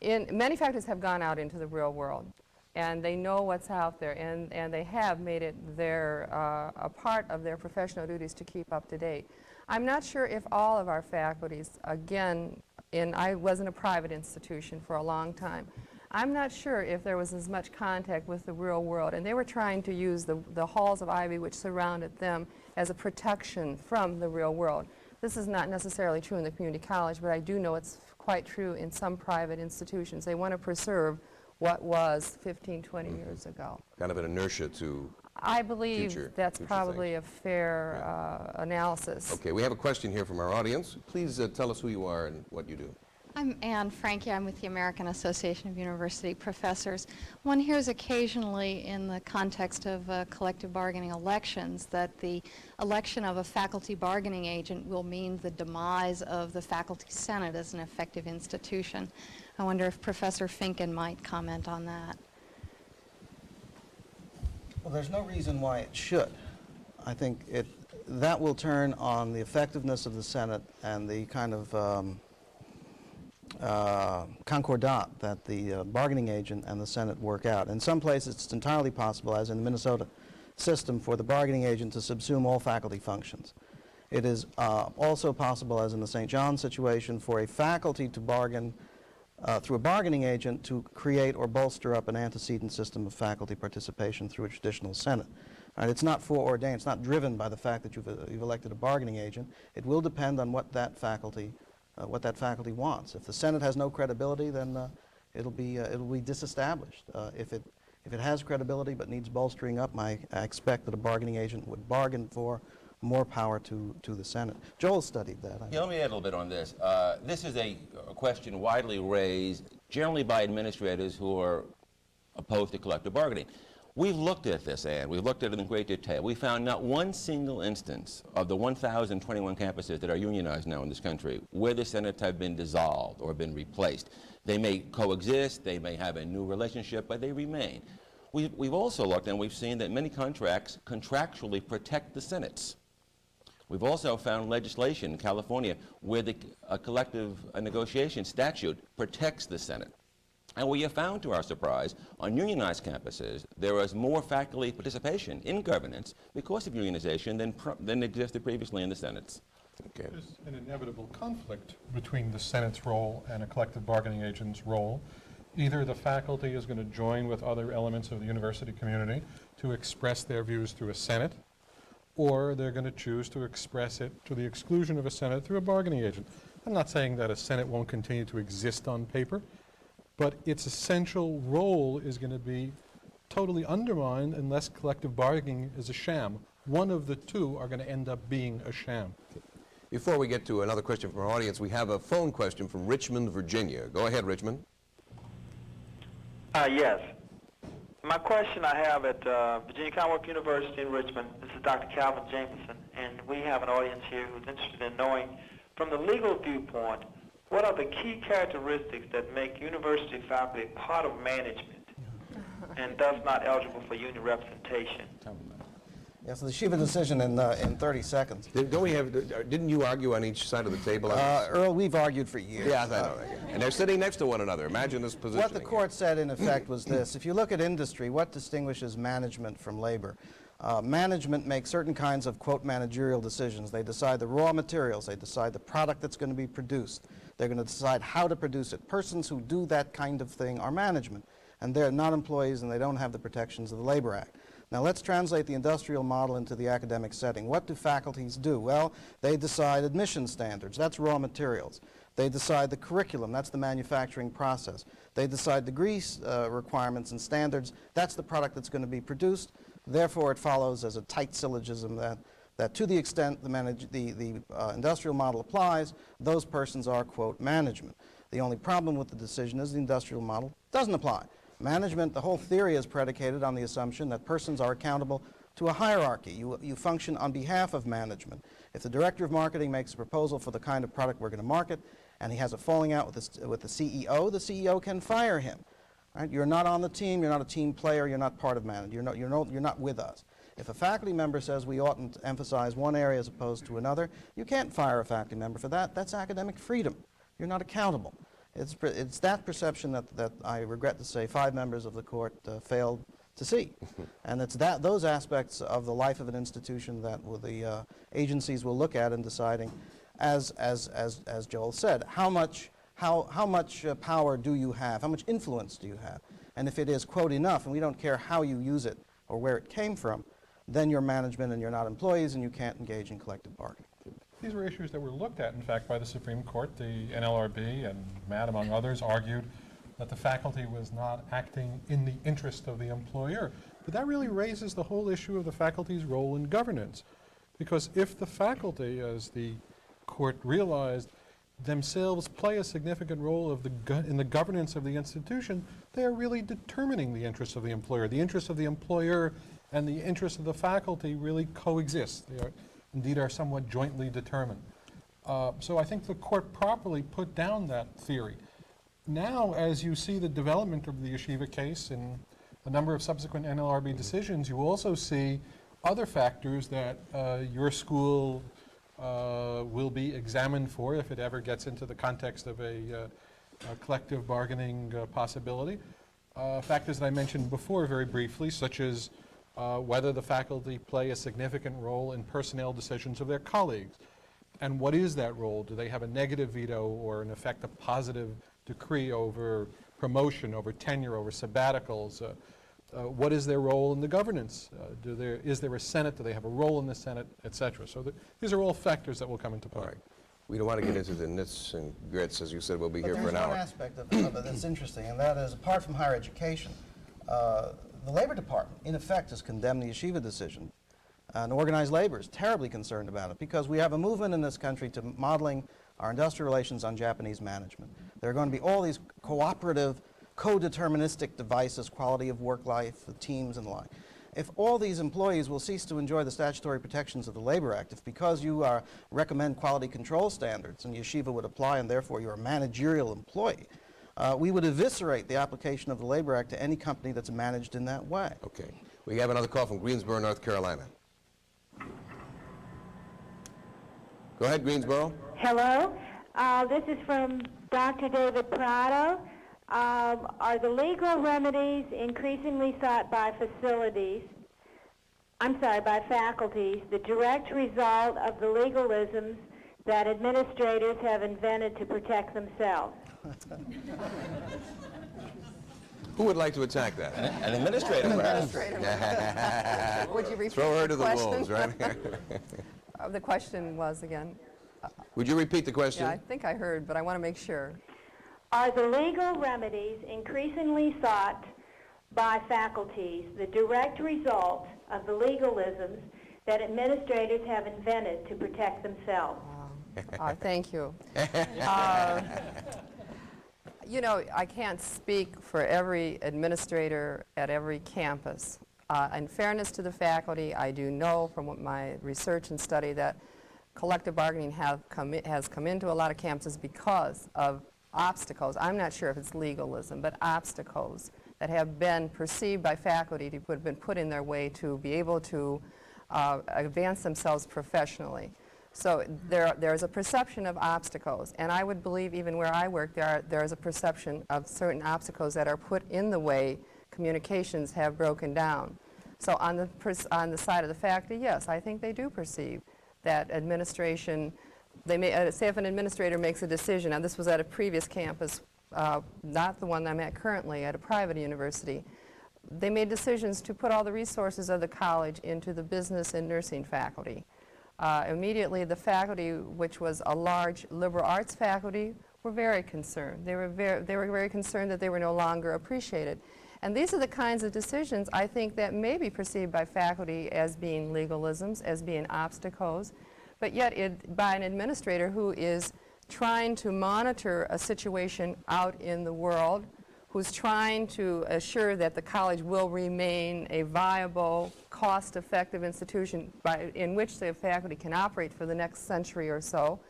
S22: Many faculties have gone out into the real world, and they know what's out there, and they have made it a part of their professional duties to keep up to date. I'm not sure if all of our faculties, again, I was in a private institution for a long time, I'm not sure if there was as much contact with the real world, and they were trying to use the halls of ivy which surrounded them as a protection from the real world. This is not necessarily true in the community college, but I do know it's quite true in some private institutions. They want to preserve what was 15, 20 years ago.
S1: Kind of an inertia to
S22: I believe that's probably a fair analysis.
S1: Okay, we have a question here from our audience. Please tell us who you are and what you do.
S7: I'm Ann Frankie. I'm with the American Association of University Professors. One hears occasionally in the context of collective bargaining elections that the election of a faculty bargaining agent will mean the demise of the Faculty Senate as an effective institution. I wonder if Professor Finken might comment on that.
S3: Well, there's no reason why it should. I think that will turn on the effectiveness of the Senate and the kind of concordat that the bargaining agent and the Senate work out. In some places it's entirely possible, as in the Minnesota system, for the bargaining agent to subsume all faculty functions. It is also possible, as in the St. John situation, for a faculty to bargain through a bargaining agent to create or bolster up an antecedent system of faculty participation through a traditional Senate. And it's not foreordained, it's not driven by the fact that you've elected a bargaining agent. It will depend on what that faculty wants. If the Senate has no credibility, then it'll be disestablished. If it has credibility but needs bolstering up, I expect that a bargaining agent would bargain for more power to the Senate. Joel studied that.
S23: Yeah, let me add a little bit on this. This is a question widely raised, generally by administrators who are opposed to collective bargaining. We've looked at this, Ann. We've looked at it in great detail. We found not one single instance of the 1,021 campuses that are unionized now in this country where the Senates have been dissolved or been replaced. They may coexist, they may have a new relationship, but they remain. We've also looked and we've seen that many contracts contractually protect the Senates. We've also found legislation in California where a collective negotiation statute protects the Senate. And we have found, to our surprise, on unionized campuses, there was more faculty participation in governance because of unionization than existed previously in the Senates.
S8: Okay. There's an inevitable conflict between the Senate's role and a collective bargaining agent's role. Either the faculty is going to join with other elements of the university community to express their views through a Senate, or they're going to choose to express it to the exclusion of a Senate through a bargaining agent. I'm not saying that a Senate won't continue to exist on paper, but its essential role is going to be totally undermined unless collective bargaining is a sham. One of the two are going to end up being a sham.
S1: Before we get to another question from our audience, we have a phone question from Richmond, Virginia. Go ahead, Richmond.
S14: Yes. My question I have at Virginia Commonwealth University in Richmond, this is Dr. Calvin Jameson, and we have an audience here who's interested in knowing, from the legal viewpoint, what are the key characteristics that make university faculty part of management and thus not eligible for union representation?
S3: Yeah, so the Shiva decision in 30 seconds.
S1: Didn't you argue on each side of the table?
S3: Earl, we've argued for years.
S1: Yeah, I know. And they're sitting next to one another. Imagine this position.
S3: What the court said, in effect, was this. If you look at industry, what distinguishes management from labor? Management makes certain kinds of, quote, managerial decisions. They decide the raw materials. They decide the product that's going to be produced. They're going to decide how to produce it. Persons who do that kind of thing are management. And they're not employees, and they don't have the protections of the Labor Act. Now let's translate the industrial model into the academic setting. What do faculties do? Well, they decide admission standards. That's raw materials. They decide the curriculum. That's the manufacturing process. They decide degree requirements and standards. That's the product that's going to be produced. Therefore, it follows as a tight syllogism that to the extent the industrial model applies, those persons are, quote, management. The only problem with the decision is the industrial model doesn't apply. Management, the whole theory is predicated on the assumption that persons are accountable to a hierarchy. You function on behalf of management. If the director of marketing makes a proposal for the kind of product we're going to market, and he has a falling out with the CEO can fire him. Right? You're not on the team. You're not a team player. You're not part of management. You're not with us. If a faculty member says we oughtn't emphasize one area as opposed to another, you can't fire a faculty member for that. That's academic freedom. You're not accountable. It's that perception that I regret to say 5 members of the court failed to see. And it's those aspects of the life of an institution that the agencies will look at in deciding, as Joel said, how much power do you have? How much influence do you have? And if it is, quote, enough, and we don't care how you use it or where it came from, then you're management and you're not employees and you can't engage in collective bargaining.
S8: These were issues that were looked at, in fact, by the Supreme Court. The NLRB and Matt, among others, argued that the faculty was not acting in the interest of the employer. But that really raises the whole issue of the faculty's role in governance. Because if the faculty, as the court realized, themselves play a significant role in the governance of the institution, they are really determining the interests of the employer. The interests of the employer and the interests of the faculty really coexist. They indeed are somewhat jointly determined. So I think the court properly put down that theory. Now, as you see the development of the yeshiva case and a number of subsequent NLRB decisions, you also see other factors that your school will be examined for if it ever gets into the context of a collective bargaining possibility. Factors that I mentioned before very briefly, such as whether the faculty play a significant role in personnel decisions of their colleagues. And what is that role? Do they have a negative veto or, in effect, a positive decree over promotion, over tenure, over sabbaticals? What is their role in the governance? Is there a Senate? Do they have a role in the Senate, et cetera? So these are all factors that will come into play.
S1: All right. We don't want to get into the nits and grits. As you said, we'll be here for an hour.
S3: There's one aspect of it that's interesting, and that is, apart from higher education, the Labor Department, in effect, has condemned the yeshiva decision. And organized labor is terribly concerned about it because we have a movement in this country to modeling our industrial relations on Japanese management. There are going to be all these cooperative, co-deterministic devices, quality of work life, the teams and the like. If all these employees will cease to enjoy the statutory protections of the Labor Act, if because you recommend quality control standards and yeshiva would apply and therefore you're a managerial employee, we would eviscerate the application of the Labor Act to any company that's managed in that way.
S1: Okay. We have another call from Greensboro, North Carolina. Go ahead, Greensboro.
S15: Hello. This is from Dr. David Prado. Are the legal remedies increasingly sought by faculties, the direct result of the legalisms that administrators have invented to protect themselves?
S1: Who would like to attack that?
S23: An administrator, perhaps.
S22: Would you repeat
S1: Throw her to the
S22: question?
S1: wolves, right?
S22: The question was again.
S1: Would you repeat the question?
S22: Yeah, I think I heard, but I want to make sure.
S15: Are the legal remedies increasingly sought by faculties the direct result of the legalisms that administrators have invented to protect themselves?
S22: Thank you. You know, I can't speak for every administrator at every campus. In fairness to the faculty, I do know from what my research and study that collective bargaining has come into a lot of campuses because of obstacles. I'm not sure if it's legalism, but obstacles that have been perceived by faculty to have been put in their way to be able to advance themselves professionally. So there's a perception of obstacles, and I would believe even where I work there is a perception of certain obstacles that are put in the way communications have broken down. So on the side of the faculty, yes, I think they do perceive that administration, they may, say if an administrator makes a decision, and this was at a previous campus, not the one I'm at currently, at a private university, they made decisions to put all the resources of the college into the business and nursing faculty. Immediately, the faculty, which was a large liberal arts faculty, were very concerned. They were very concerned that they were no longer appreciated. And these are the kinds of decisions, I think, that may be perceived by faculty as being legalisms, as being obstacles, but yet by an administrator who is trying to monitor a situation out in the world, who's trying to assure that the college will remain a viable, cost-effective institution in which the faculty can operate for the next century or so,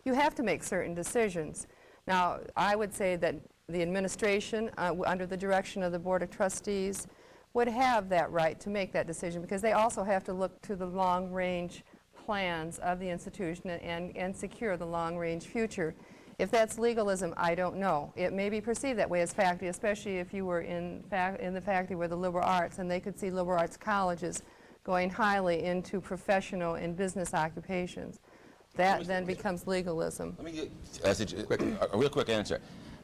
S22: you have to make certain decisions. Now, I would say that the administration, under the direction of the Board of Trustees, would have that right to make that decision because they also have to look to the long-range plans of the institution and secure the long-range future. If that's legalism, I don't know. It may be perceived that way as faculty, especially if you were in the faculty with the liberal arts, and they could see liberal arts colleges going highly into professional and business occupations. That then becomes legalism.
S23: Let me get a real quick answer.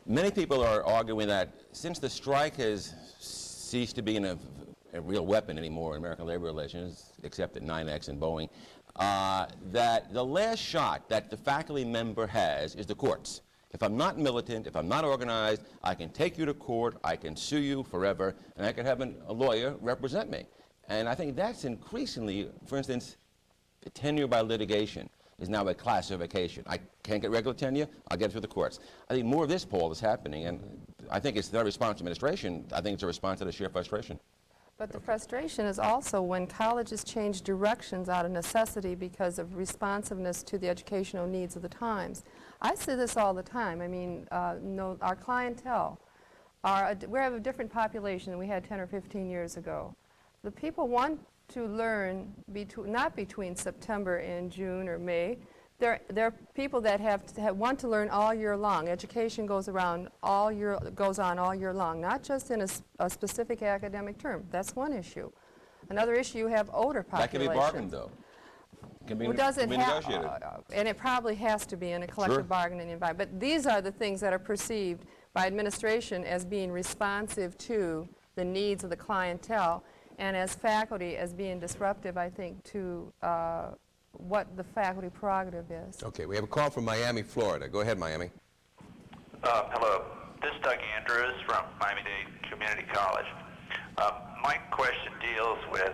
S23: Many people are arguing that since the strike has ceased to be a real weapon anymore in American labor relations, except at 9X and Boeing, that the last shot that the faculty member has is the courts. If I'm not militant, if I'm not organized, I can take you to court, I can sue you forever, and I can have a lawyer represent me. And I think that's increasingly, for instance, tenure by litigation is now a classification. I can't get regular tenure, I'll get it through the courts. I think more of this, Paul, is happening, and I think it's not a response to administration, I think it's a response to the sheer frustration.
S22: But the frustration is also when colleges change directions out of necessity because of responsiveness to the educational needs of the times. I see this all the time. I mean, our clientele, we have a different population than we had 10 or 15 years ago. The people want to learn not between September and June or May. They're people that want to learn all year long. Education goes on all year long, not just in a specific academic term. That's one issue. Another issue, you have older populations.
S23: That can be bargained, though. Can be
S22: negotiated. And it probably has to be in a collective bargaining environment. But these are the things that are perceived by administration as being responsive to the needs of the clientele, and as faculty as being disruptive, I think, to what the faculty prerogative is.
S1: Okay, we have a call from Miami, Florida. Go ahead, Miami.
S10: Hello. This is Doug Andrews from Miami-Dade Community College. My question deals with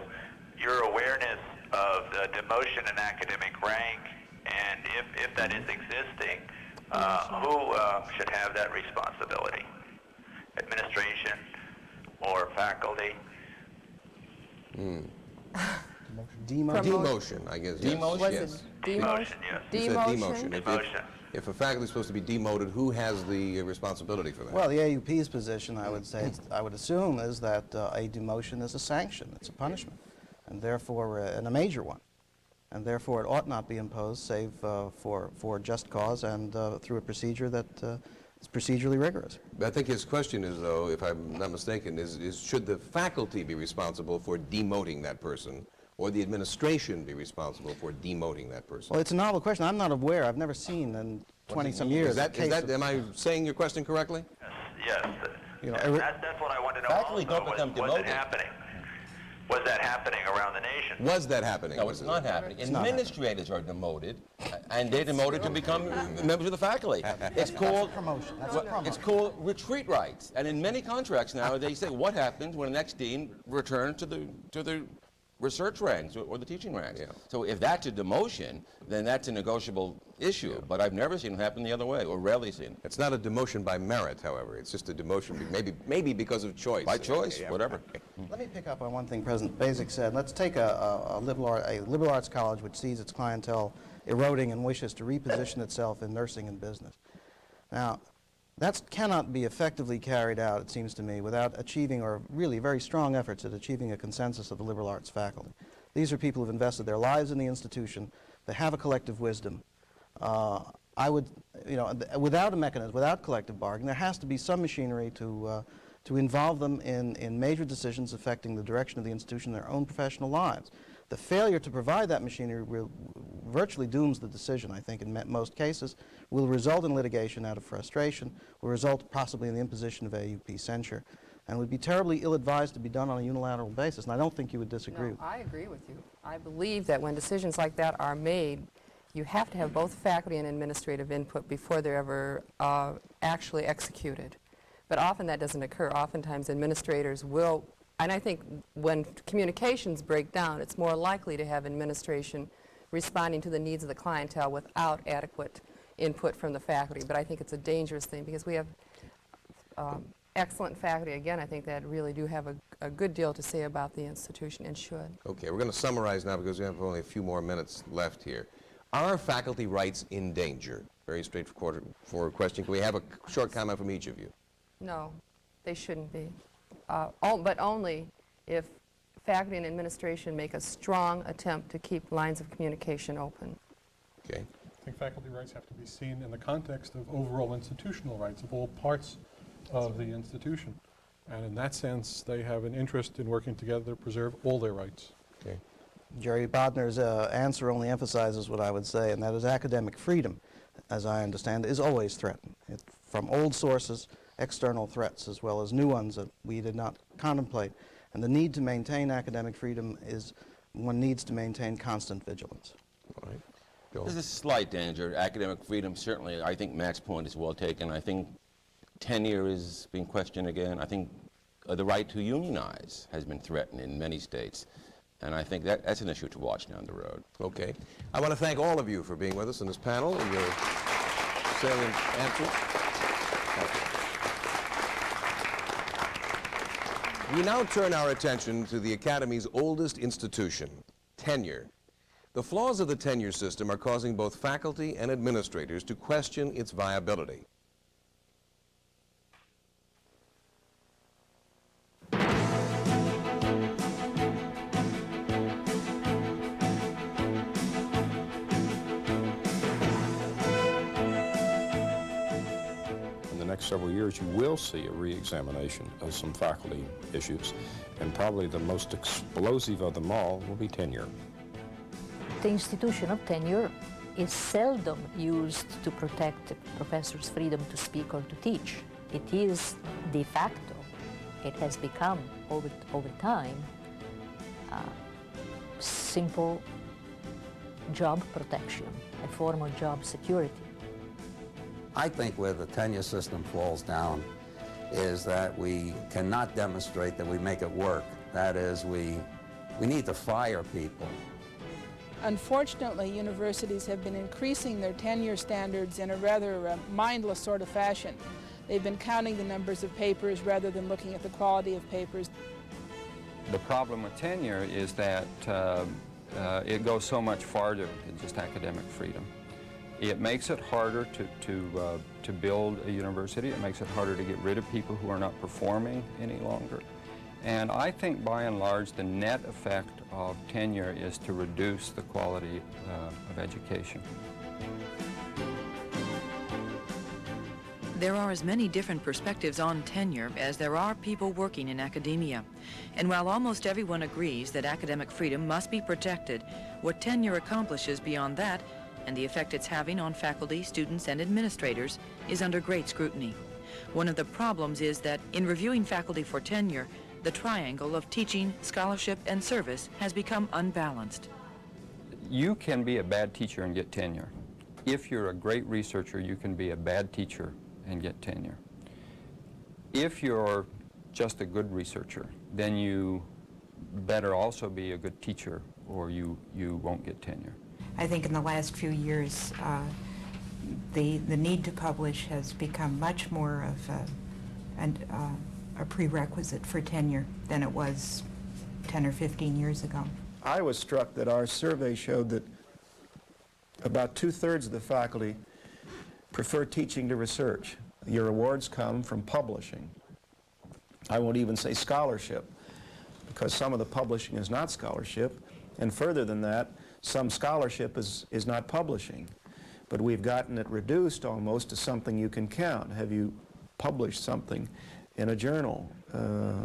S10: your awareness of the demotion in academic rank, and if that is existing, who should have that responsibility? Administration or faculty?
S1: Demotion, I guess.
S23: Demotion?
S1: Yes.
S10: Demotion, yes.
S1: You said demotion. If a faculty is supposed to be demoted, who has the responsibility for that?
S3: Well, the AUP's position, I would say, I would assume, is that a demotion is a sanction. It's a punishment, and therefore, and a major one. And therefore, it ought not be imposed, save for just cause and through a procedure that is procedurally rigorous.
S1: I think his question is, though, if I'm not mistaken, is should the faculty be responsible for demoting that person, or the administration be responsible for demoting that person?
S3: Well, it's a novel question. I'm not aware. I've never seen in 20-some years.
S1: Am I saying your question correctly?
S10: Yes.
S3: You know,
S10: that's what I want to know.
S23: Faculty don't become demoted.
S10: Was it happening? Was that happening around the nation?
S1: Was that happening?
S23: No, it's not happening. Administrators are demoted. and they're demoted to become members of the faculty. It's called
S3: promotion. That's
S23: well,
S3: a promotion.
S23: it's called retreat rights. And in many contracts now, they say what happens when the next dean returns to the research ranks or the teaching ranks.
S1: Yeah.
S23: So if that's a demotion, then that's a negotiable issue. But I've never seen it happen the other way, or rarely seen it.
S1: It's not a demotion by merit, however. It's just a demotion, maybe because of choice.
S23: By choice,
S1: Yeah.
S23: whatever.
S3: Let me pick up on one thing President Basic said. Let's take a liberal arts college which sees its clientele eroding and wishes to reposition itself in nursing and business. Now, that cannot be effectively carried out, it seems to me, without achieving, or really very strong efforts at achieving a consensus of the liberal arts faculty. These are people who have invested their lives in the institution. They have a collective wisdom. I would, without a mechanism, without collective bargaining, there has to be some machinery to involve them in major decisions affecting the direction of the institution in their own professional lives. The failure to provide that machinery virtually dooms the decision, I think, in most cases, will result in litigation out of frustration, will result possibly in the imposition of AUP censure, and would be terribly ill-advised to be done on a unilateral basis, and I don't think you would disagree.
S22: No, I agree with you. I believe that when decisions like that are made, you have to have both faculty and administrative input before they're ever actually executed. But often that doesn't occur. Oftentimes administrators will, and I think when communications break down, it's more likely to have administration responding to the needs of the clientele without adequate input from the faculty. But I think it's a dangerous thing because we have excellent faculty. Again, I think that really do have a good deal to say about the institution and should.
S1: Okay, we're going to summarize now because we have only a few more minutes left here. Are faculty rights in danger? Very straightforward question. Can we have a short comment from each of you?
S22: No, they shouldn't be. But only if faculty and administration make a strong attempt to keep lines of communication open.
S1: Okay.
S8: I think faculty rights have to be seen in the context of overall institutional rights of all parts of the institution. And in that sense, they have an interest in working together to preserve all their rights.
S1: Okay.
S3: Jerry Bodner's answer only emphasizes what I would say, and that is academic freedom, as I understand, is always threatened. From old sources, external threats, as well as new ones that we did not contemplate. And the need to maintain academic freedom is, one needs to maintain constant vigilance.
S1: All right.
S23: There's a slight danger. Academic freedom, certainly, I think Mac's point is well taken. I think tenure is being questioned again. I think the right to unionize has been threatened in many states. And I think that's an issue to watch down the road.
S1: Okay. I want to thank all of you for being with us in this panel and your salient answers. Thank you. We now turn our attention to the Academy's oldest institution, tenure. The flaws of the tenure system are causing both faculty and administrators to question its viability.
S4: Several years, you will see a re-examination of some faculty issues, and probably the most explosive of them all will be tenure.
S18: The institution of tenure is seldom used to protect professors' freedom to speak or to teach. It is de facto. It has become, over time, simple job protection, a form of job security.
S5: I think where the tenure system falls down is that we cannot demonstrate that we make it work. That is, we need to fire people.
S6: Unfortunately, universities have been increasing their tenure standards in a rather mindless sort of fashion. They've been counting the numbers of papers rather than looking at the quality of papers.
S21: The problem with tenure is that it goes so much farther than just academic freedom. It makes it harder to build a university. It makes it harder to get rid of people who are not performing any longer. And I think by and large the net effect of tenure is to reduce the quality of education.
S2: There are as many different perspectives on tenure as there are people working in academia. And while almost everyone agrees that academic freedom must be protected, what tenure accomplishes beyond that and the effect it's having on faculty, students, and administrators is under great scrutiny. One of the problems is that in reviewing faculty for tenure, the triangle of teaching, scholarship, and service has become unbalanced.
S21: You can be a bad teacher and get tenure. If you're a great researcher, you can be a bad teacher and get tenure. If you're just a good researcher, then you better also be a good teacher, or you won't get tenure.
S20: I think in the last few years, the need to publish has become much more of a prerequisite for tenure than it was 10 or 15 years ago.
S12: I was struck that our survey showed that about 2/3 of the faculty prefer teaching to research. Your awards come from publishing. I won't even say scholarship, because some of the publishing is not scholarship, and further than that, some scholarship is not publishing. But we've gotten it reduced almost to something you can count. Have you published something in a journal?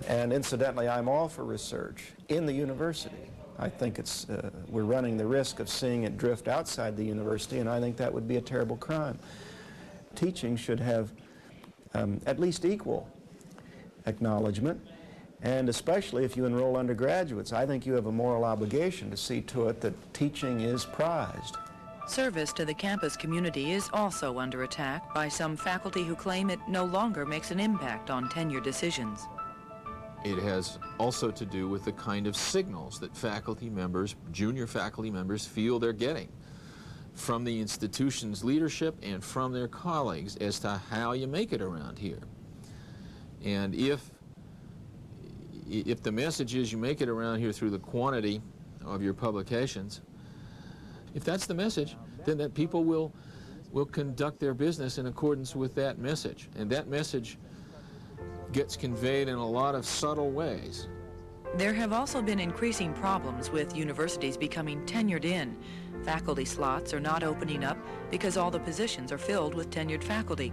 S12: And incidentally, I'm all for research in the university. I think we're running the risk of seeing it drift outside the university, and I think that would be a terrible crime. Teaching should have at least equal acknowledgement, and especially if you enroll undergraduates, I think you have a moral obligation to see to it that teaching is prized.
S2: Service to the campus community is also under attack by some faculty who claim it no longer makes an impact on tenure decisions.
S16: It has also to do with the kind of signals that faculty members, junior faculty members, feel they're getting from the institution's leadership and from their colleagues as to how you make it around here. And if the message is you make it around here through the quantity of your publications, if that's the message, then that people will conduct their business in accordance with that message. And that message gets conveyed in a lot of subtle ways.
S2: There have also been increasing problems with universities becoming tenured in. Faculty slots are not opening up because all the positions are filled with tenured faculty.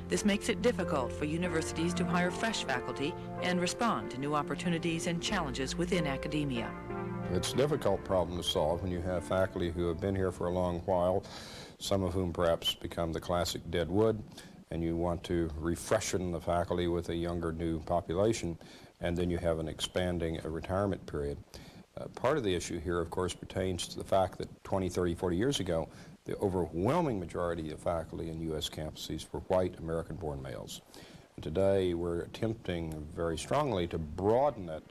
S2: This makes it difficult for universities to hire fresh faculty and respond to new opportunities and challenges within academia.
S4: It's a difficult problem to solve when you have faculty who have been here for a long while, some of whom perhaps become the classic dead wood, and you want to refreshen the faculty with a younger new population, and then you have an expanding retirement period. Part of the issue here, of course, pertains to the fact that 20, 30, 40 years ago, the overwhelming majority of faculty in U.S. campuses were white American-born males. And today, we're attempting very strongly to broaden that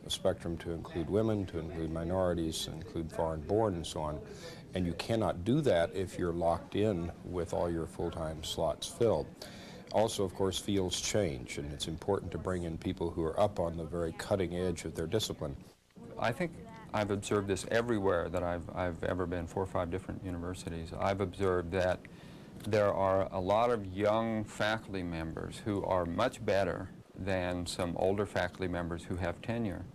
S4: spectrum to include women, to include minorities, to include foreign-born, and so on. And you cannot do that if you're locked in with all your full-time slots filled. Also, of course, fields change, and it's important to bring in people who are up on the very cutting edge of their discipline.
S21: I think I've observed this everywhere that I've ever been, 4 or 5 different universities. I've observed that there are a lot of young faculty members who are much better than some older faculty members who have tenure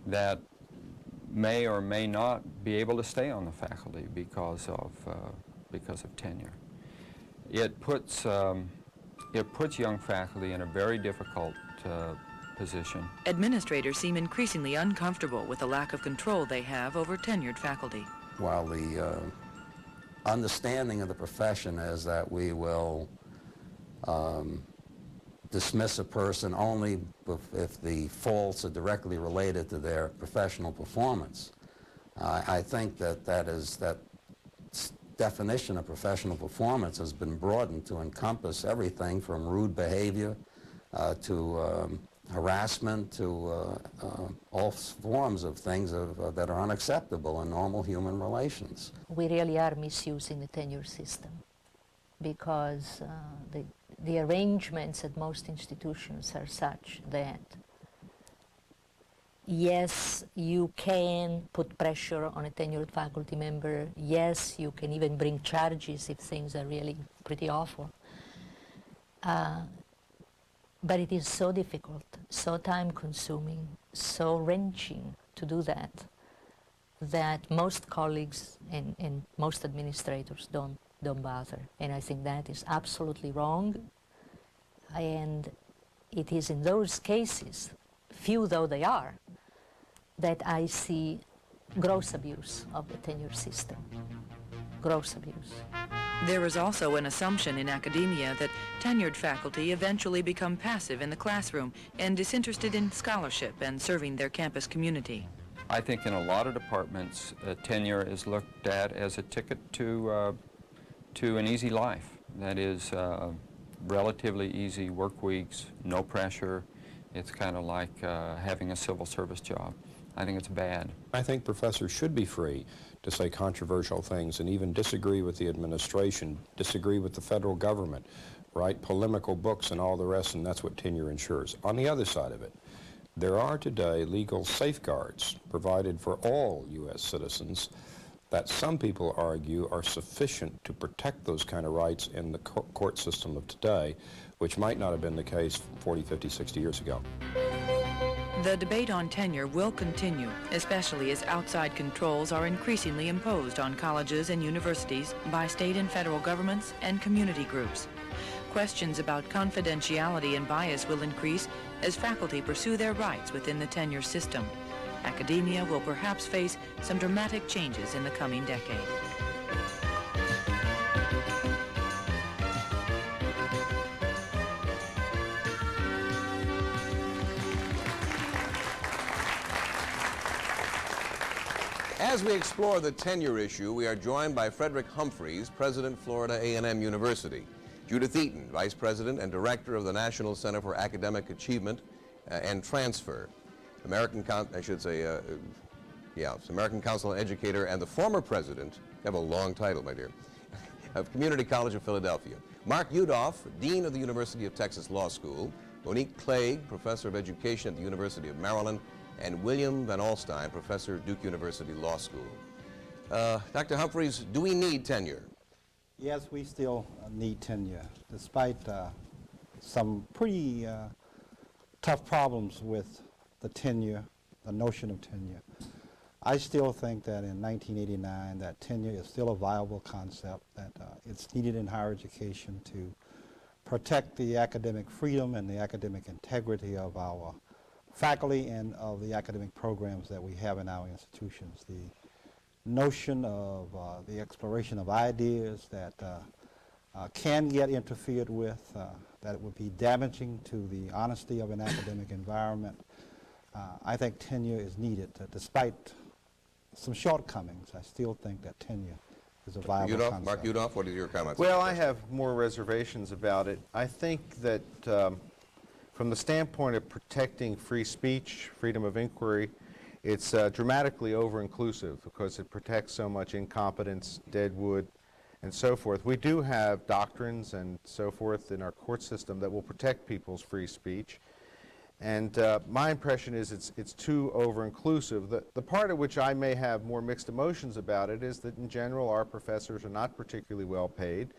S21: that may or may not be able to stay on the faculty because of tenure. It puts young faculty in a very difficult position.
S2: Administrators seem increasingly uncomfortable with the lack of control they have over tenured faculty.
S5: While the understanding of the profession is that we will dismiss a person only if the faults are directly related to their professional performance. I think that definition of professional performance has been broadened to encompass everything from rude behavior to harassment to all forms of things that are unacceptable in normal human relations.
S18: We really are misusing the tenure system because the arrangements at most institutions are such that yes, you can put pressure on a tenured faculty member. Yes, you can even bring charges if things are really pretty awful. But it is so difficult, so time-consuming, so wrenching to do that most colleagues and most administrators don't bother. And I think that is absolutely wrong. And it is in those cases, few though they are, that I see gross abuse of the tenure system. Gross abuse.
S2: There is also an assumption in academia that tenured faculty eventually become passive in the classroom and disinterested in scholarship and serving their campus community.
S21: I think in a lot of departments, tenure is looked at as a ticket to to an easy life. That is relatively easy work weeks, no pressure. It's kind of like having a civil service job. I think it's bad.
S4: I think professors should be free to say controversial things and even disagree with the administration, disagree with the federal government, write polemical books and all the rest, and that's what tenure ensures. On the other side of it, there are today legal safeguards provided for all U.S. citizens that some people argue are sufficient to protect those kind of rights in the court system of today, which might not have been the case 40, 50, 60 years ago.
S2: The debate on tenure will continue, especially as outside controls are increasingly imposed on colleges and universities by state and federal governments and community groups. Questions about confidentiality and bias will increase as faculty pursue their rights within the tenure system. Academia will perhaps face some dramatic changes in the coming decade.
S1: As we explore the tenure issue, we are joined by Frederick Humphreys, President, Florida A&M University, Judith Eaton, Vice President and Director of the National Center for Academic Achievement and Transfer, American Council on Educator, and the former President, you have a long title, my dear, of Community College of Philadelphia, Mark Udoff, Dean of the University of Texas Law School, Monique Clegg, Professor of Education at the University of Maryland, and William Van Alstyne, Professor at Duke University Law School. Dr. Humphreys, do we need tenure?
S3: Yes, we still need tenure, despite some pretty tough problems with the tenure, the notion of tenure. I still think that in 1989 that tenure is still a viable concept, that it's needed in higher education to protect the academic freedom and the academic integrity of our faculty and of the academic programs that we have in our institutions. The notion of the exploration of ideas that can get interfered with, that it would be damaging to the honesty of an academic environment. I think tenure is needed. Despite some shortcomings, I still think that tenure is a viable concept.
S1: Mark Udoff, what are your comments?
S9: Well, I have more reservations about it. I think that from the standpoint of protecting free speech, freedom of inquiry, it's dramatically over-inclusive because it protects so much incompetence, deadwood, and so forth. We do have doctrines and so forth in our court system that will protect people's free speech. And my impression is it's too over-inclusive. The part of which I may have more mixed emotions about it is that in general our professors are not particularly well paid.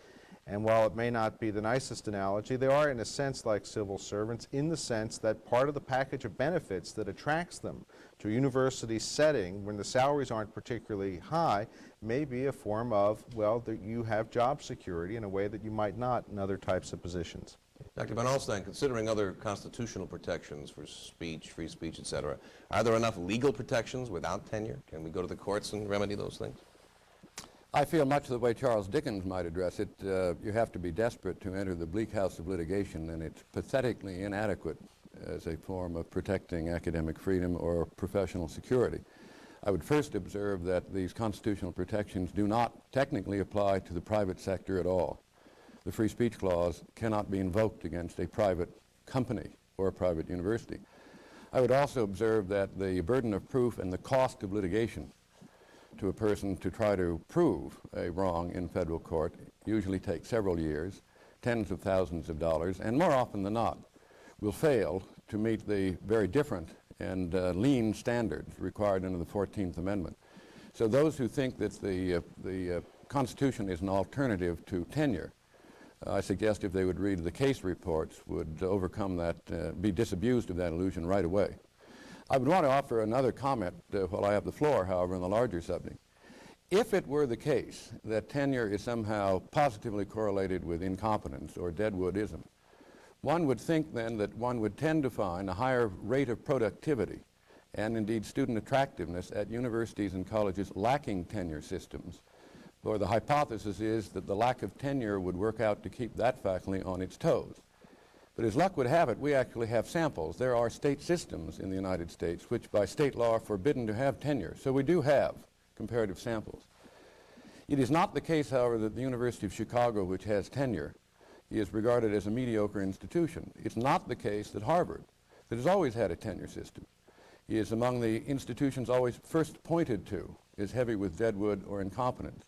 S9: And while it may not be the nicest analogy, they are in a sense like civil servants in the sense that part of the package of benefits that attracts them to a university setting when the salaries aren't particularly high may be a form of, well, that you have job security in a way that you might not in other types of positions.
S1: Dr. Van Alstyne, considering other constitutional protections for speech, free speech, etc., are there enough legal protections without tenure? Can we go to the courts and remedy those things?
S11: I feel much the way Charles Dickens might address it. You have to be desperate to enter the bleak house of litigation, and it's pathetically inadequate as a form of protecting academic freedom or professional security. I would first observe that these constitutional protections do not technically apply to the private sector at all. The Free Speech Clause cannot be invoked against a private company or a private university. I would also observe that the burden of proof and the cost of litigation to a person to try to prove a wrong in federal court usually takes several years, tens of thousands of dollars, and more often than not will fail to meet the very different and lean standards required under the 14th Amendment. So those who think that the Constitution is an alternative to tenure, I suggest if they would read the case reports would overcome that, be disabused of that illusion right away. I would want to offer another comment while I have the floor, however, on the larger subject. If it were the case that tenure is somehow positively correlated with incompetence or deadwoodism, one would think then that one would tend to find a higher rate of productivity and indeed student attractiveness at universities and colleges lacking tenure systems. Or the hypothesis is that the lack of tenure would work out to keep that faculty on its toes. But as luck would have it, we actually have samples. There are state systems in the United States which by state law are forbidden to have tenure. So we do have comparative samples. It is not the case, however, that the University of Chicago, which has tenure, is regarded as a mediocre institution. It's not the case that Harvard, that has always had a tenure system, is among the institutions always first pointed to as heavy with deadwood or incompetence.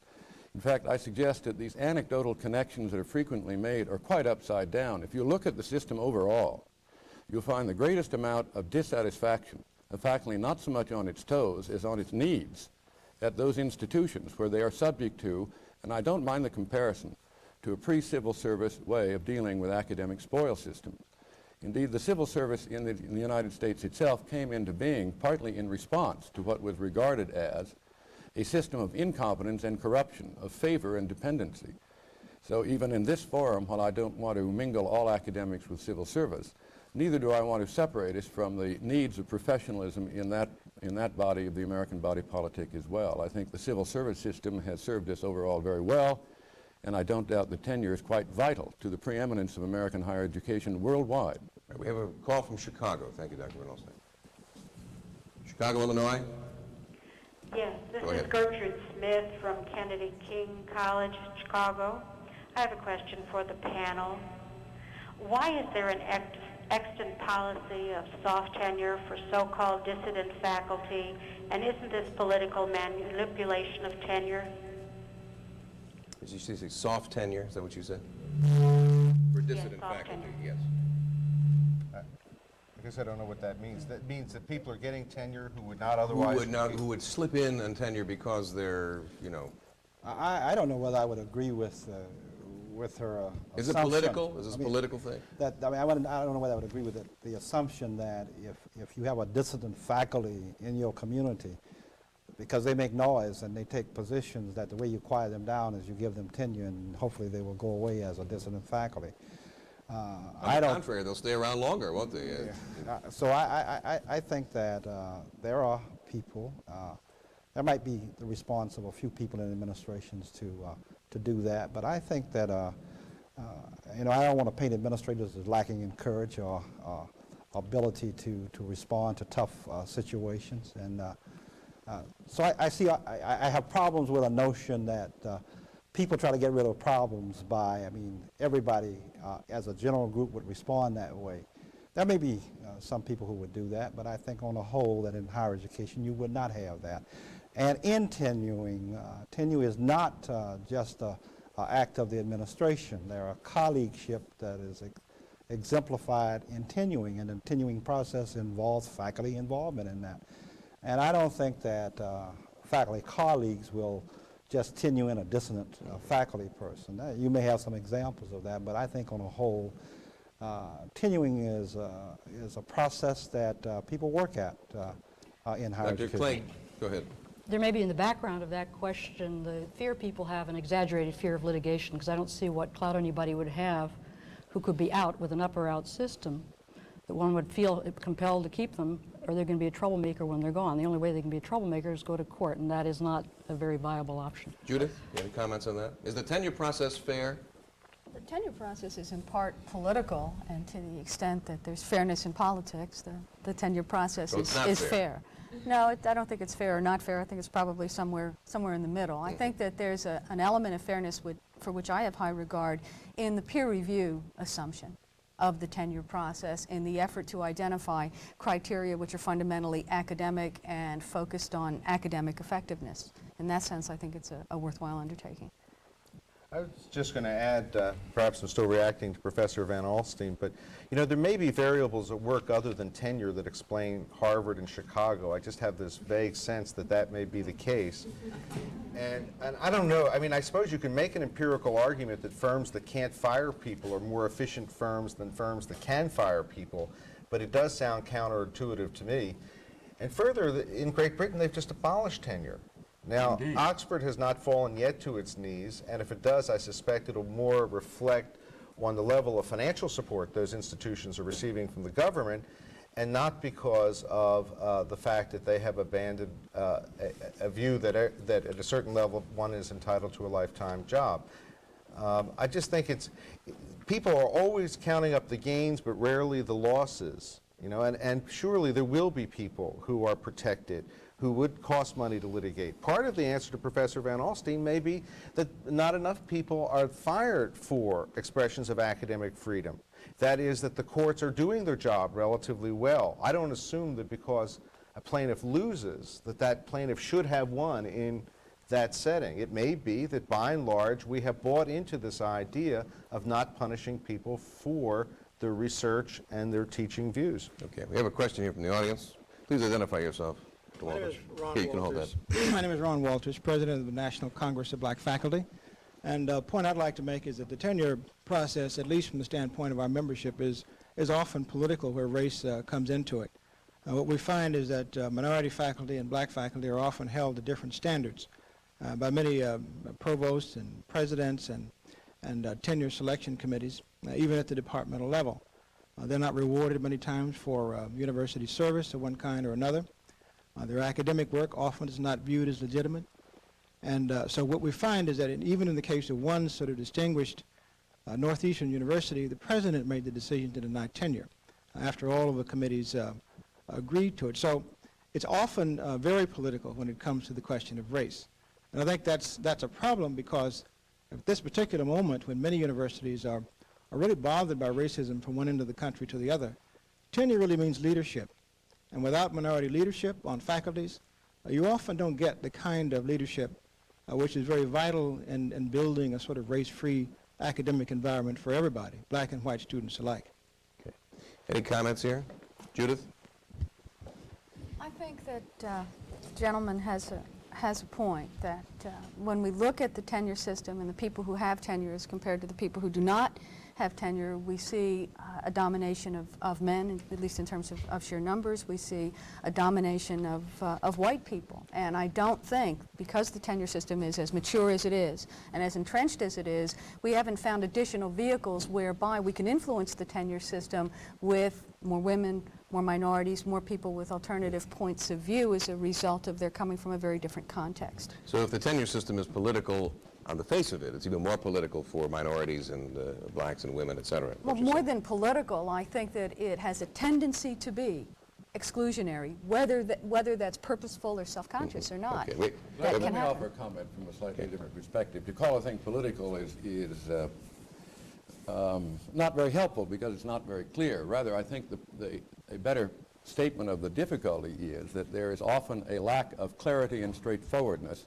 S11: In fact, I suggest that these anecdotal connections that are frequently made are quite upside down. If you look at the system overall, you'll find the greatest amount of dissatisfaction of faculty not so much on its toes as on its needs at those institutions where they are subject to, and I don't mind the comparison, to a pre-civil service way of dealing with academic spoil systems. Indeed, the civil service in the United States itself came into being partly in response to what was regarded as a system of incompetence and corruption, of favor and dependency. So even in this forum, while I don't want to mingle all academics with civil service, neither do I want to separate us from the needs of professionalism in that body of the American body politic as well. I think the civil service system has served us overall very well, and I don't doubt that tenure is quite vital to the preeminence of American higher education worldwide.
S1: We have a call from Chicago. Thank you, Dr. Reynolds. Chicago, Illinois.
S13: Yes, this
S1: Go
S13: is
S1: ahead.
S13: Gertrude Smith from Kennedy King College, Chicago. I have a question for the panel. Why is there an extant policy of soft tenure for so-called dissident faculty, and isn't this political manipulation of tenure?
S1: Did you say soft tenure? Is that what you said? For dissident
S13: soft
S1: faculty,
S13: tenure.
S1: yes.
S9: I guess I don't know what that means. That means that people are getting tenure who would not otherwise...
S1: Who would slip in on tenure because they're, you know...
S17: I don't know whether I would agree with her
S1: Is it
S17: assumption.
S1: political? Is this a political thing?
S17: That, I don't know whether I would agree with it. The assumption that if you have a dissident faculty in your community, because they make noise and they take positions, that the way you quiet them down is you give them tenure and hopefully they will go away as a dissident faculty.
S1: On the contrary, they'll stay around longer, won't they?
S17: So I think that there are people, there might be the response of a few people in administrations to do that, but I think that, you know, I don't want to paint administrators as lacking in courage or ability to respond to tough situations. And so I have problems with a notion that people try to get rid of problems by, I mean, everybody as a general group would respond that way. There may be some people who would do that, but I think on the whole that in higher education you would not have that. And in tenuring, tenure is not just an act of the administration. There are colleagueship that is exemplified in tenuring, and the tenuring process involves faculty involvement in that. And I don't think that faculty colleagues will just tenure in a dissonant faculty person. You may have some examples of that, but I think on a whole, tenuring is a process that people work at in higher education.
S1: Dr. Clay, go ahead.
S19: There may be in the background of that question the fear people have, an exaggerated fear of litigation, because I don't see what clout anybody would have who could be out with an up or out system that one would feel compelled to keep them, or they're going to be a troublemaker when they're gone. The only way they can be a troublemaker is go to court, and that is not a very viable option.
S1: Judith, any comments on that? Is the tenure process fair?
S24: The tenure process is in part political, and to the extent that there's fairness in politics, the tenure process is fair. No, I don't think it's fair or not fair. I think it's probably somewhere in the middle. I think that there's an element of fairness for which I have high regard in the peer review assumption of the tenure process, in the effort to identify criteria which are fundamentally academic and focused on academic effectiveness. In that sense, I think it's a worthwhile undertaking.
S9: I was just going to add, perhaps I'm still reacting to Professor Van Alstyne, but you know, there may be variables at work other than tenure that explain Harvard and Chicago. I just have this vague sense that that may be the case. And I don't know, I mean, I suppose you can make an empirical argument that firms that can't fire people are more efficient firms than firms that can fire people, but it does sound counterintuitive to me. And further, in Great Britain, they've just abolished tenure. Now, indeed, Oxford has not fallen yet to its knees, and if it does, I suspect it'll more reflect on the level of financial support those institutions are receiving from the government, and not because of the fact that they have abandoned a view that at a certain level one is entitled to a lifetime job. I just think people are always counting up the gains, but rarely the losses. You know, and surely there will be people who are protected, who would cost money to litigate. Part of the answer to Professor Van Alstyne may be that not enough people are fired for expressions of academic freedom. That is, that the courts are doing their job relatively well. I don't assume that because a plaintiff loses, that that plaintiff should have won in that setting. It may be that by and large we have bought into this idea of not punishing people for their research and their teaching views.
S1: Okay, we have a question here from the audience. Please identify yourself. Mr.
S7: My name
S1: Walters.
S7: is Ron
S1: Here, you can hold
S7: Walters.
S1: that.
S7: My name is Ron Walters, President of the National Congress of Black Faculty. And the point I'd like to make is that the tenure process, at least from the standpoint of our membership, is often political where race comes into it. What we find is that minority faculty and black faculty are often held to different standards by many provosts and presidents and tenure selection committees, even at the departmental level. They're not rewarded many times for university service of one kind or another. Their academic work often is not viewed as legitimate. And so what we find is that even in the case of one sort of distinguished Northeastern university, the president made the decision to deny tenure after all of the committees agreed to it. So it's often very political when it comes to the question of race. And I think that's a problem because at this particular moment when many universities are really bothered by racism from one end of the country to the other, tenure really means leadership. And without minority leadership on faculties, you often don't get the kind of leadership which is very vital in building a sort of race-free academic environment for everybody, black and white students alike.
S1: Okay. Any comments here? Judith?
S24: I think that the gentleman has a point that when we look at the tenure system and the people who have tenure as compared to the people who do not have tenure, we see a domination of men, at least in terms of sheer numbers. We see a domination of white people. And I don't think, because the tenure system is as mature as it is and as entrenched as it is, we haven't found additional vehicles whereby we can influence the tenure system with more women, more minorities, more people with alternative points of view as a result of their coming from a very different context.
S1: So if the tenure system is political on the face of it, it's even more political for minorities and blacks and women, et cetera.
S24: Well, more than political, I think that it has a tendency to be exclusionary, whether that's purposeful or self-conscious or not.
S1: Okay, wait.
S24: That
S11: Let
S24: can
S11: me
S24: happen.
S11: offer a comment from a slightly different perspective. To call a thing political is not very helpful because it's not very clear. Rather, I think a better statement of the difficulty is that there is often a lack of clarity and straightforwardness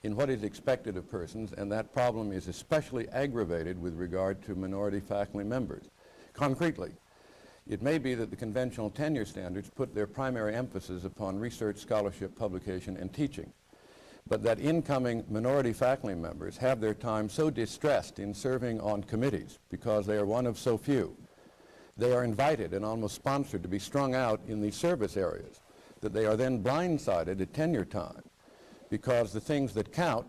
S11: in what is expected of persons, and that problem is especially aggravated with regard to minority faculty members. Concretely, it may be that the conventional tenure standards put their primary emphasis upon research, scholarship, publication, and teaching, but that incoming minority faculty members have their time so distressed in serving on committees because they are one of so few. They are invited and almost sponsored to be strung out in these service areas, that they are then blindsided at tenure time, because the things that count,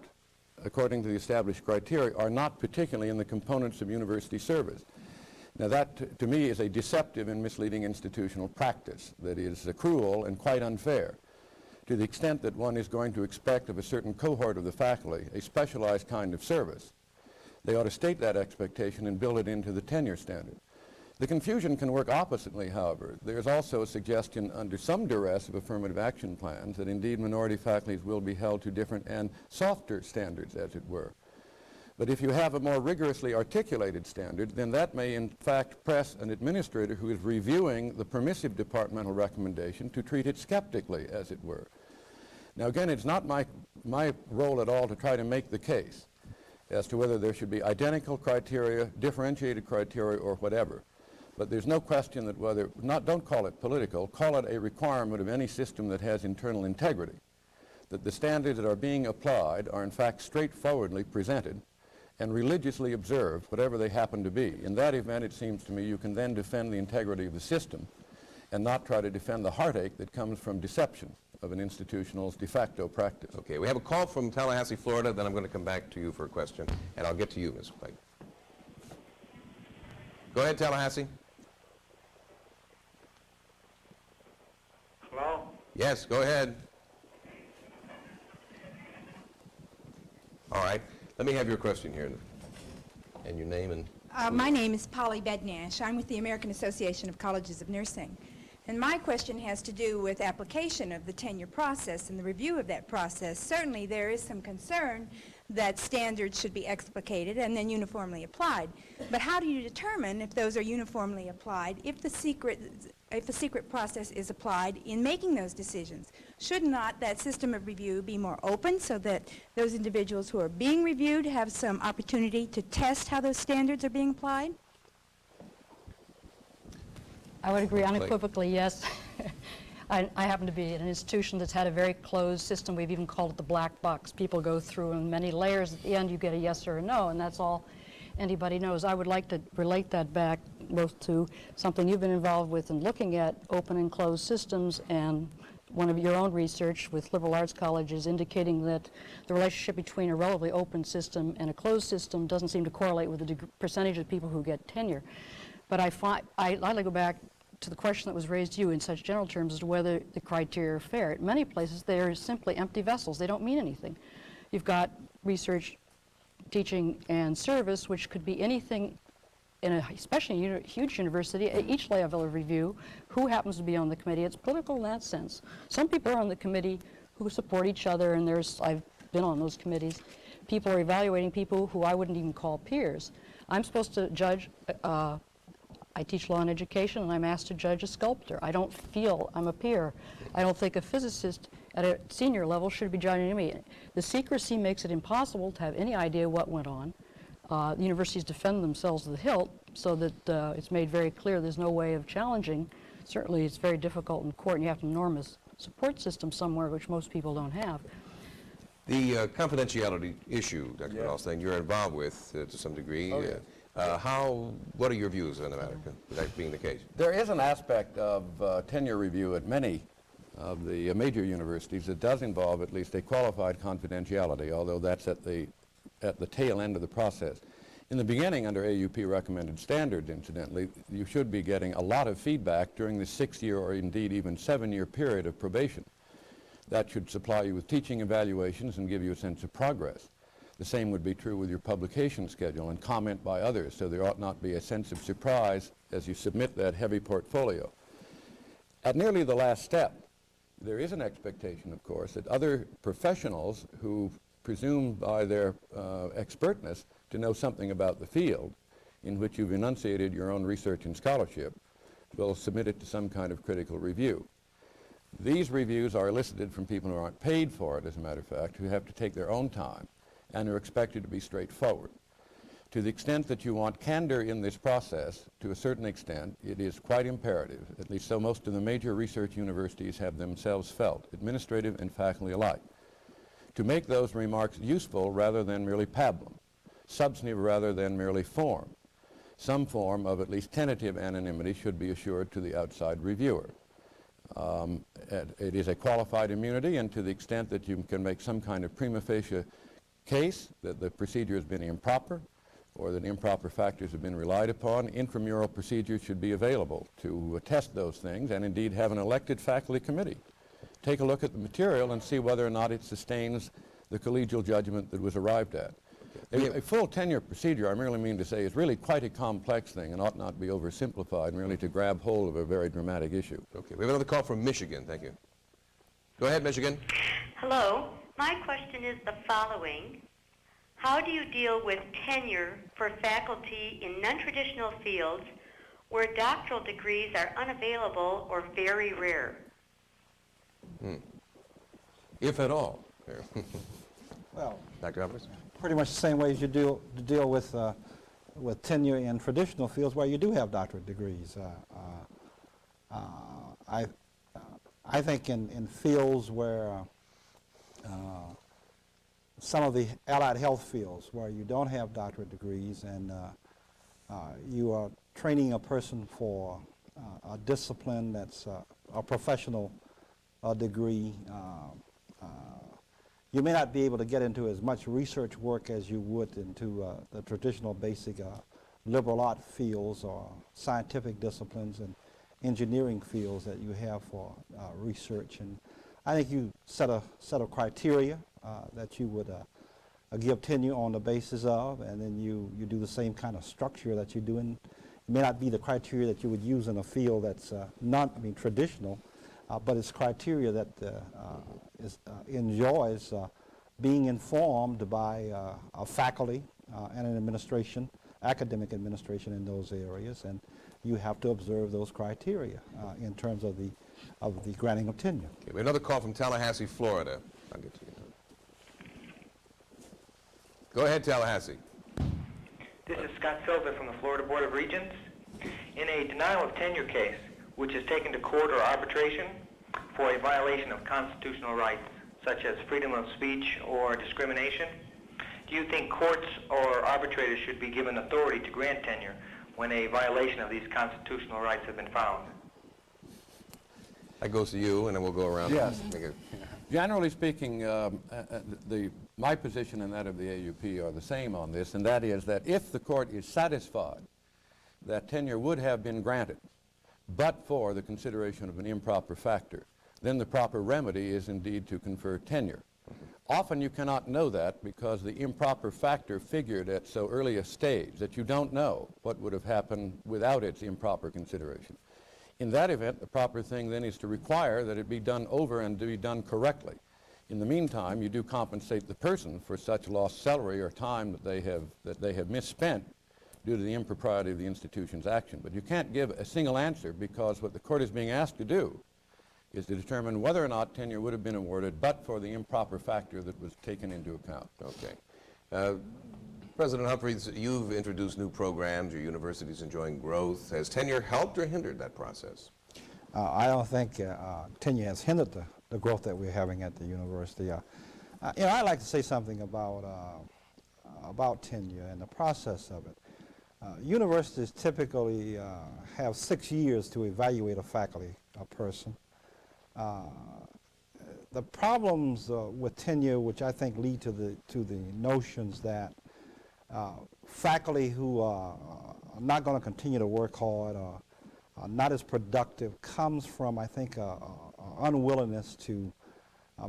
S11: according to the established criteria, are not particularly in the components of university service. Now that, to me, is a deceptive and misleading institutional practice that is cruel and quite unfair, to the extent that one is going to expect of a certain cohort of the faculty a specialized kind of service. They ought to state that expectation and build it into the tenure standard. The confusion can work oppositely, however. There is also a suggestion under some duress of affirmative action plans that indeed minority faculties will be held to different and softer standards, as it were. But if you have a more rigorously articulated standard, then that may in fact press an administrator who is reviewing the permissive departmental recommendation to treat it skeptically, as it were. Now again, it's not my role at all to try to make the case as to whether there should be identical criteria, differentiated criteria, or whatever. But there's no question that don't call it political, call it a requirement of any system that has internal integrity, that the standards that are being applied are in fact straightforwardly presented and religiously observed, whatever they happen to be. In that event, it seems to me, you can then defend the integrity of the system and not try to defend the heartache that comes from deception of an institutional's de facto practice.
S1: Okay, we have a call from Tallahassee, Florida, then I'm going to come back to you for a question, and I'll get to you, Ms. Pike. Go ahead, Tallahassee.
S10: Hello?
S1: Yes, go ahead. All right. Let me have your question here and your name and...
S14: My name is Polly Bednash. I'm with the American Association of Colleges of Nursing.
S10: And my question has to do with application of the tenure process and the review of that process. Certainly there is some concern that standards should be explicated and then uniformly applied. But how do you determine if those are uniformly applied, if the secret process is applied in making those decisions? Should not that system of review be more open so that those individuals who are being reviewed have some opportunity to test how those standards are being applied?
S19: I would agree unequivocally, yes. I happen to be in an institution that's had a very closed system. We've even called it the black box. People go through in many layers. At the end, you get a yes or a no, and that's all anybody knows. I would like to relate that back both to something you've been involved with in looking at open and closed systems, and one of your own research with liberal arts colleges indicating that the relationship between a relatively open system and a closed system doesn't seem to correlate with the percentage of people who get tenure. But I'd like to go back to the question that was raised to you in such general terms as to whether the criteria are fair. In many places, they are simply empty vessels. They don't mean anything. You've got research, teaching, and service, which could be anything, especially in a huge university, at each level of review, who happens to be on the committee. It's political in that sense. Some people are on the committee who support each other, and I've been on those committees. People are evaluating people who I wouldn't even call peers. I'm supposed to judge I teach law and education, and I'm asked to judge a sculptor. I don't feel I'm a peer. I don't think a physicist at a senior level should be judging me. The secrecy makes it impossible to have any idea what went on. The universities defend themselves to the hilt so that it's made very clear there's no way of challenging. Certainly it's very difficult in court, and you have an enormous support system somewhere, which most people don't have.
S1: The confidentiality issue, Dr. Goldstein, you're involved with to some degree.
S11: Oh, yes.
S1: What are your views on the matter, that being the case?
S11: There is an aspect of tenure review at many of the major universities that does involve at least a qualified confidentiality, although that's at the tail end of the process. In the beginning, under AUP recommended standards, incidentally, you should be getting a lot of feedback during the 6-year or indeed even 7-year period of probation. That should supply you with teaching evaluations and give you a sense of progress. The same would be true with your publication schedule and comment by others, so there ought not be a sense of surprise as you submit that heavy portfolio. At nearly the last step, there is an expectation, of course, that other professionals who presume by their expertness to know something about the field in which you've enunciated your own research and scholarship will submit it to some kind of critical review. These reviews are elicited from people who aren't paid for it, as a matter of fact, who have to take their own time and are expected to be straightforward. To the extent that you want candor in this process, to a certain extent, it is quite imperative, at least so most of the major research universities have themselves felt, administrative and faculty alike, to make those remarks useful rather than merely pablum, substantive rather than merely form. Some form of at least tentative anonymity should be assured to the outside reviewer. It is a qualified immunity, and to the extent that you can make some kind of prima facie case that the procedure has been improper or that improper factors have been relied upon, intramural procedures should be available to test those things, and indeed have an elected faculty committee take a look at the material and see whether or not it sustains the collegial judgment that was arrived at. A full tenure procedure, I merely mean to say, is really quite a complex thing and ought not be oversimplified merely to grab hold of a very dramatic issue.
S1: Okay, we have another call from Michigan. Thank you. Go ahead, Michigan.
S14: Hello. My question is the following. How do you deal with tenure for faculty in non-traditional fields where doctoral degrees are unavailable or very rare?
S1: If at all.
S17: Well,
S1: Dr. Alvarez?
S17: Pretty much the same way as you deal with tenure in traditional fields where you do have doctorate degrees. I think in fields where some of the allied health fields where you don't have doctorate degrees and you are training a person for a discipline that's a professional degree, you may not be able to get into as much research work as you would into the traditional basic liberal art fields or scientific disciplines and engineering fields that you have for research. And I think you set a set of criteria that you would give tenure on the basis of, and then you do the same kind of structure that you do It may not be the criteria that you would use in a field that's traditional, but it's criteria that enjoys being informed by a faculty and an administration, academic administration in those areas, and you have to observe those criteria in terms of the granting of tenure.
S1: Okay, we have another call from Tallahassee, Florida. I'll get to you now. Go ahead, Tallahassee.
S8: This is Scott Silva from the Florida Board of Regents. In a denial of tenure case, which is taken to court or arbitration for a violation of constitutional rights, such as freedom of speech or discrimination, do you think courts or arbitrators should be given authority to grant tenure when a violation of these constitutional rights have been found?
S1: That goes to you, and then we'll go around.
S11: Yes. Generally speaking, my position and that of the AUP are the same on this, and that is that if the court is satisfied that tenure would have been granted, but for the consideration of an improper factor, then the proper remedy is indeed to confer tenure. Often you cannot know that because the improper factor figured at so early a stage that you don't know what would have happened without its improper consideration. In that event, the proper thing then is to require that it be done over and to be done correctly. In the meantime, you do compensate the person for such lost salary or time that they have misspent due to the impropriety of the institution's action. But you can't give a single answer because what the court is being asked to do is to determine whether or not tenure would have been awarded but for the improper factor that was taken into account.
S1: Okay. President Humphreys, you've introduced new programs, your university's enjoying growth. Has tenure helped or hindered that process?
S17: I don't think tenure has hindered the growth that we're having at the university. I'd like to say something about tenure and the process of it. Universities typically have 6 years to evaluate a faculty person. The problems with tenure, which I think lead to the notions that faculty who are not going to continue to work hard or are not as productive comes from, I think, unwillingness to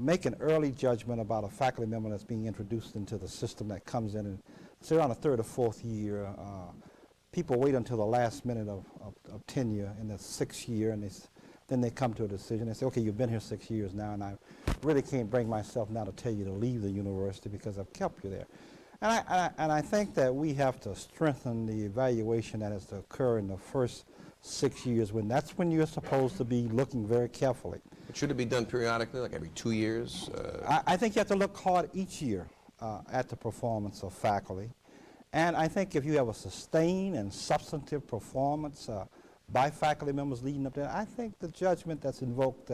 S17: make an early judgment about a faculty member that's being introduced into the system that comes in. And say around the third or fourth year, people wait until the last minute of tenure in the 6th year, and then they come to a decision. They say, okay, you've been here 6 years now, and I really can't bring myself now to tell you to leave the university because I've kept you there. And I think that we have to strengthen the evaluation that has to occur in the first 6 years, when that's when you're supposed to be looking very carefully.
S1: But should it be done periodically, like every 2 years?
S17: I think you have to look hard each year at the performance of faculty. And I think if you have a sustained and substantive performance by faculty members leading up there, I think the judgment that's invoked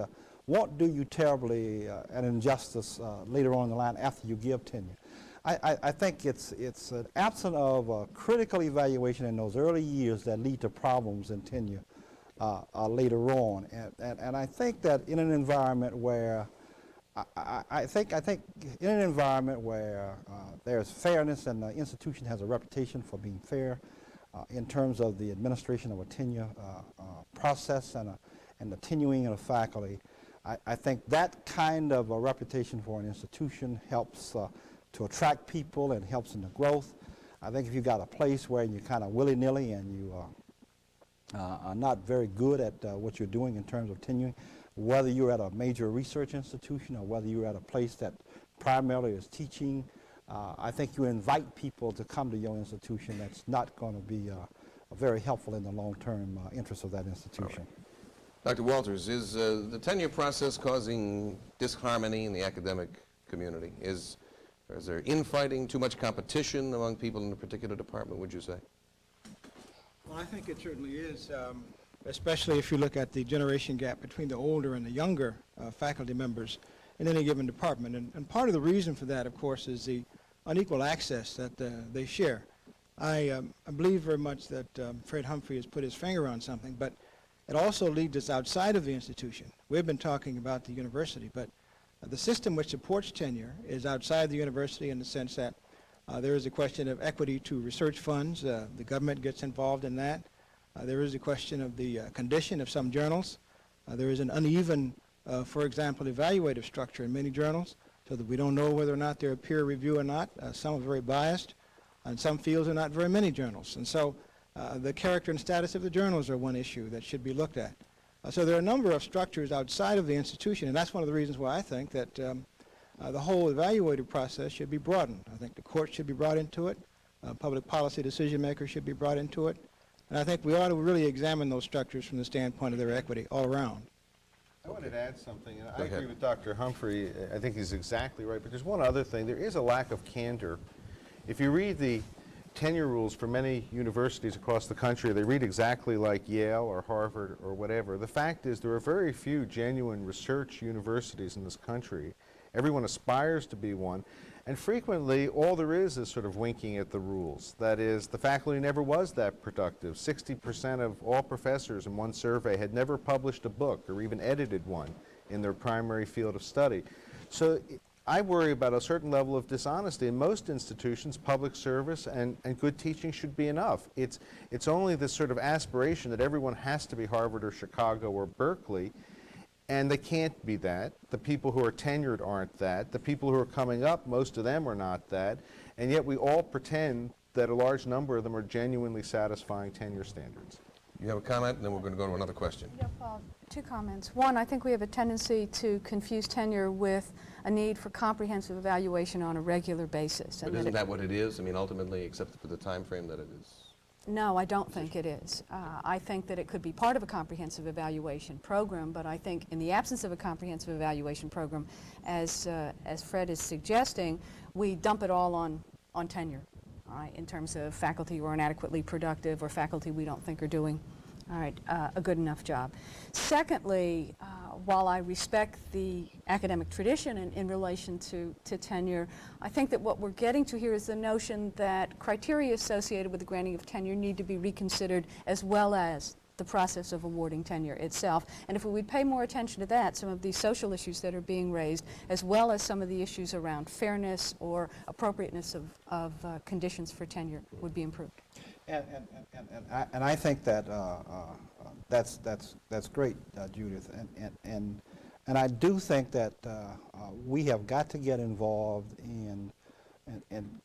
S17: won't do you terribly an injustice later on in the line after you give tenure. I think it's an absence of critical evaluation in those early years that lead to problems in tenure later on. And I think that in an environment where I think in an environment where there's fairness and the institution has a reputation for being fair in terms of the administration of a tenure process and the tenuring of faculty, I think that kind of a reputation for an institution helps to attract people and helps in the growth. I think if you got a place where you're kind of willy-nilly and you are not very good at what you're doing in terms of tenuring, whether you're at a major research institution or whether you're at a place that primarily is teaching, I think you invite people to come to your institution that's not going to be very helpful in the long-term interests of that institution.
S1: Dr. Walters, is the tenure process causing disharmony in the academic community? Is there infighting, too much competition among people in a particular department, would you say?
S7: Well, I think it certainly is, especially if you look at the generation gap between the older and the younger faculty members in any given department. And part of the reason for that, of course, is the unequal access that they share. I believe very much that Fred Humphrey has put his finger on something, but it also leads us outside of the institution. We've been talking about the university, but the system which supports tenure is outside the university in the sense that there is a question of equity to research funds. The government gets involved in that. There is a question of the condition of some journals. There is an uneven, for example, evaluative structure in many journals, so that we don't know whether or not they're peer review or not. Some are very biased, and some fields are not very many journals. And so The character and status of the journals are one issue that should be looked at. So there are a number of structures outside of the institution, and that's one of the reasons why I think that the whole evaluative process should be broadened. I think the court should be brought into it. Public policy decision makers should be brought into it. And I think we ought to really examine those structures from the standpoint of their equity all around.
S9: I wanted to add something, and I agree with Dr. Humphrey. I think he's exactly right, but there's one other thing. There is a lack of candor. If you read the tenure rules for many universities across the country, they read exactly like Yale or Harvard or whatever. The fact is there are very few genuine research universities in this country. Everyone aspires to be one, and frequently all there is sort of winking at the rules. That is, the faculty never was that productive. 60% of all professors in one survey had never published a book or even edited one in their primary field of study. So I worry about a certain level of dishonesty. In most institutions, public service and good teaching should be enough. It's only this sort of aspiration that everyone has to be Harvard or Chicago or Berkeley, and they can't be that. The people who are tenured aren't that. The people who are coming up, most of them are not that. And yet we all pretend that a large number of them are genuinely satisfying tenure standards.
S1: You have a comment, and then we're going to go to another question.
S24: Yep, two comments. One, I think we have a tendency to confuse tenure with a need for comprehensive evaluation on a regular basis.
S1: But isn't that what it is? I mean, ultimately, except for the time frame that it is.
S24: No, I don't think it is. I think that it could be part of a comprehensive evaluation program, but I think in the absence of a comprehensive evaluation program, as Fred is suggesting, we dump it all on tenure, all right, in terms of faculty who are inadequately productive or faculty we don't think are doing, all right, a good enough job. Secondly, while I respect the academic tradition in relation to tenure, I think that what we're getting to here is the notion that criteria associated with the granting of tenure need to be reconsidered, as well as the process of awarding tenure itself. And if we would pay more attention to that, some of these social issues that are being raised, as well as some of the issues around fairness or appropriateness of conditions for tenure, would be improved.
S17: And I think that that's great, Judith. And I do think that we have got to get involved in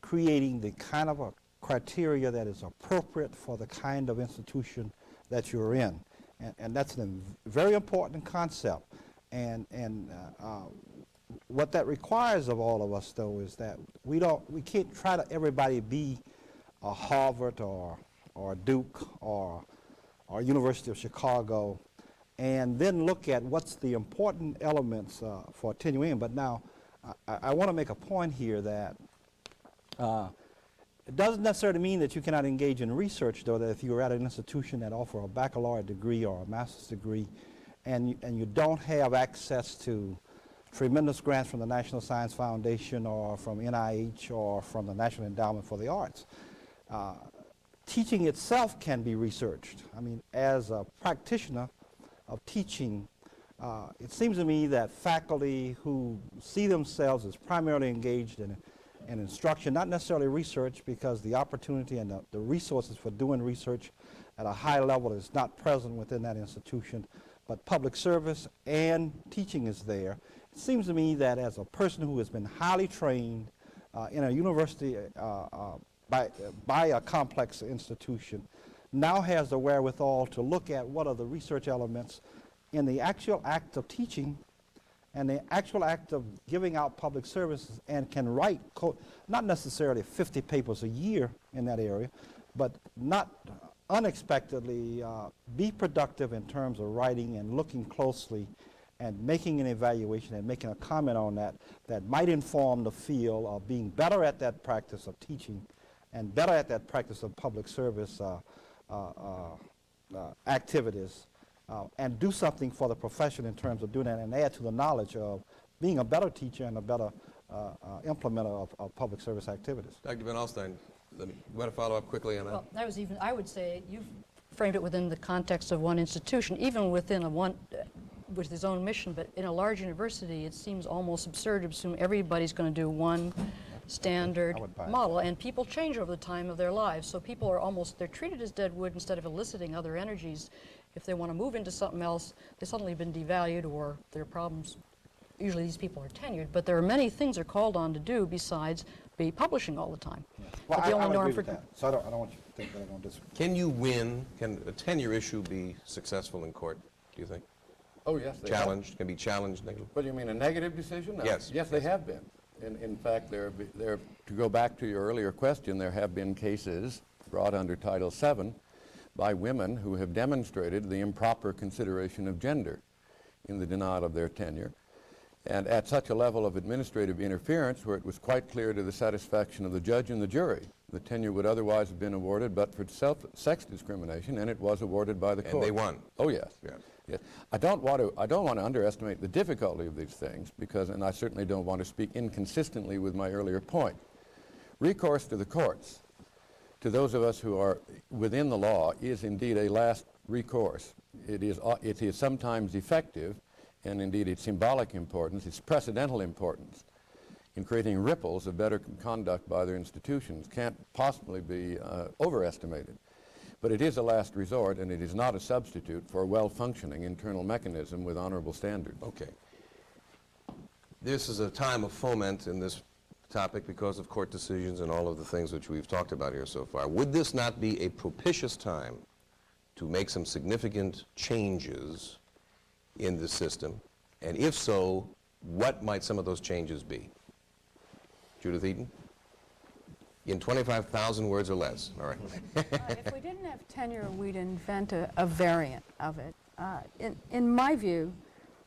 S17: creating the kind of a criteria that is appropriate for the kind of institution that you're in. And that's a very important concept. And what that requires of all of us, though, is that we can't try to everybody be a Harvard or Duke or University of Chicago, and then look at what's the important elements for tenuring. But now, I want to make a point here that it doesn't necessarily mean that you cannot engage in research, though, that if you're at an institution that offers a baccalaureate degree or a master's degree, and you don't have access to tremendous grants from the National Science Foundation or from NIH or from the National Endowment for the Arts, teaching itself can be researched. I mean, as a practitioner of teaching, it seems to me that faculty who see themselves as primarily engaged in instruction, not necessarily research, because the opportunity and the resources for doing research at a high level is not present within that institution, but public service and teaching is there. It seems to me that as a person who has been highly trained in a university by a complex institution, now has the wherewithal to look at what are the research elements in the actual act of teaching and the actual act of giving out public services, and can write, not necessarily 50 papers a year in that area, but not unexpectedly be productive in terms of writing and looking closely and making an evaluation and making a comment on that might inform the field of being better at that practice of teaching and better at that practice of public service activities, and do something for the profession in terms of doing that, and add to the knowledge of being a better teacher and a better implementer of public service activities.
S1: Dr. Van Alstyne, you want to follow up quickly on that?
S19: Well, that was even, I would say, you've framed it within the context of one institution, even within with his own mission, but in a large university, it seems almost absurd to assume everybody's going to do one standard model, and people change over the time of their lives, so people are they're treated as dead wood instead of eliciting other energies. If they want to move into something else, they've suddenly been devalued, or their problems. Usually these people are tenured, but there are many things they're called on to do besides be publishing all the time.
S17: Well,
S19: But the only
S17: I would
S19: norm
S17: agree
S19: for
S17: with that. So I don't want you to think that I don't disagree.
S1: Can you win? Can a tenure issue be successful in court, do you think?
S11: Oh, yes, they
S1: Challenged? Can be challenged negatively?
S11: What do you mean, a negative decision? No.
S1: Yes.
S11: Yes, they have been. In fact, to go back to your earlier question, there have been cases brought under Title VII by women who have demonstrated the improper consideration of gender in the denial of their tenure, and at such a level of administrative interference where it was quite clear to the satisfaction of the judge and the jury the tenure would otherwise have been awarded but for sex discrimination, and it was awarded by the court.
S1: And they won.
S11: Oh, yes.
S1: Yes.
S11: Yes. I don't want to underestimate the difficulty of these things because, and I certainly don't want to speak inconsistently with my earlier point. Recourse to the courts, to those of us who are within the law, is indeed a last recourse. It is sometimes effective, and indeed its symbolic importance, its precedental importance in creating ripples of better conduct by their institutions can't possibly be overestimated. But it is a last resort, and it is not a substitute for a well-functioning internal mechanism with honorable standards.
S1: Okay. This is a time of foment in this topic because of court decisions and all of the things which we've talked about here so far. Would this not be a propitious time to make some significant changes in the system? And if so, what might some of those changes be? Judith Eaton? In 25,000 words or less. All right.
S24: If we didn't have tenure, we'd invent a variant of it. In my view,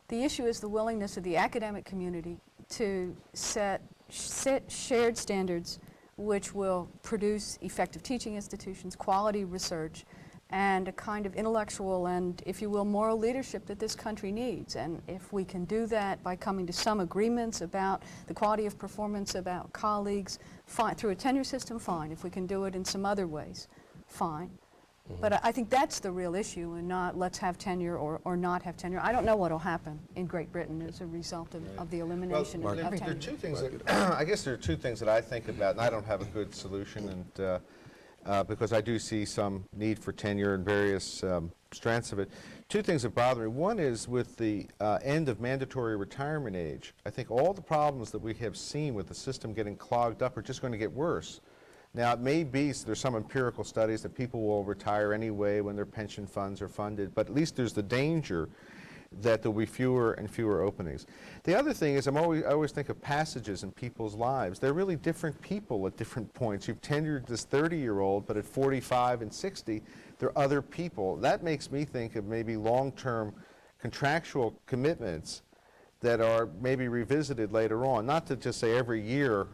S24: the issue is the willingness of the academic community to set shared standards which will produce effective teaching institutions, quality research, and a kind of intellectual and, if you will, moral leadership that this country needs. And if we can do that by coming to some agreements about the quality of performance, about colleagues, fine. Through a tenure system, fine. If we can do it in some other ways, fine. But I think that's the real issue, and not let's have tenure or not have tenure. I don't know what will happen in Great Britain as a result of the elimination of tenure.
S9: There are two things that, I guess there are two things that I think about, and I don't have a good solution, and because I do see some need for tenure and various strands of it. Two things that bother me. One is with the end of mandatory retirement age. I think all the problems that we have seen with the system getting clogged up are just going to get worse. Now, it may be, there's some empirical studies that people will retire anyway when their pension funds are funded, but at least there's the danger that there will be fewer and fewer openings. The other thing is I always think of passages in people's lives. They're really different people at different points. You've tenured this 30-year-old, but at 45 and 60, they're other people. That makes me think of maybe long-term contractual commitments that are maybe revisited later on. Not to just say every year,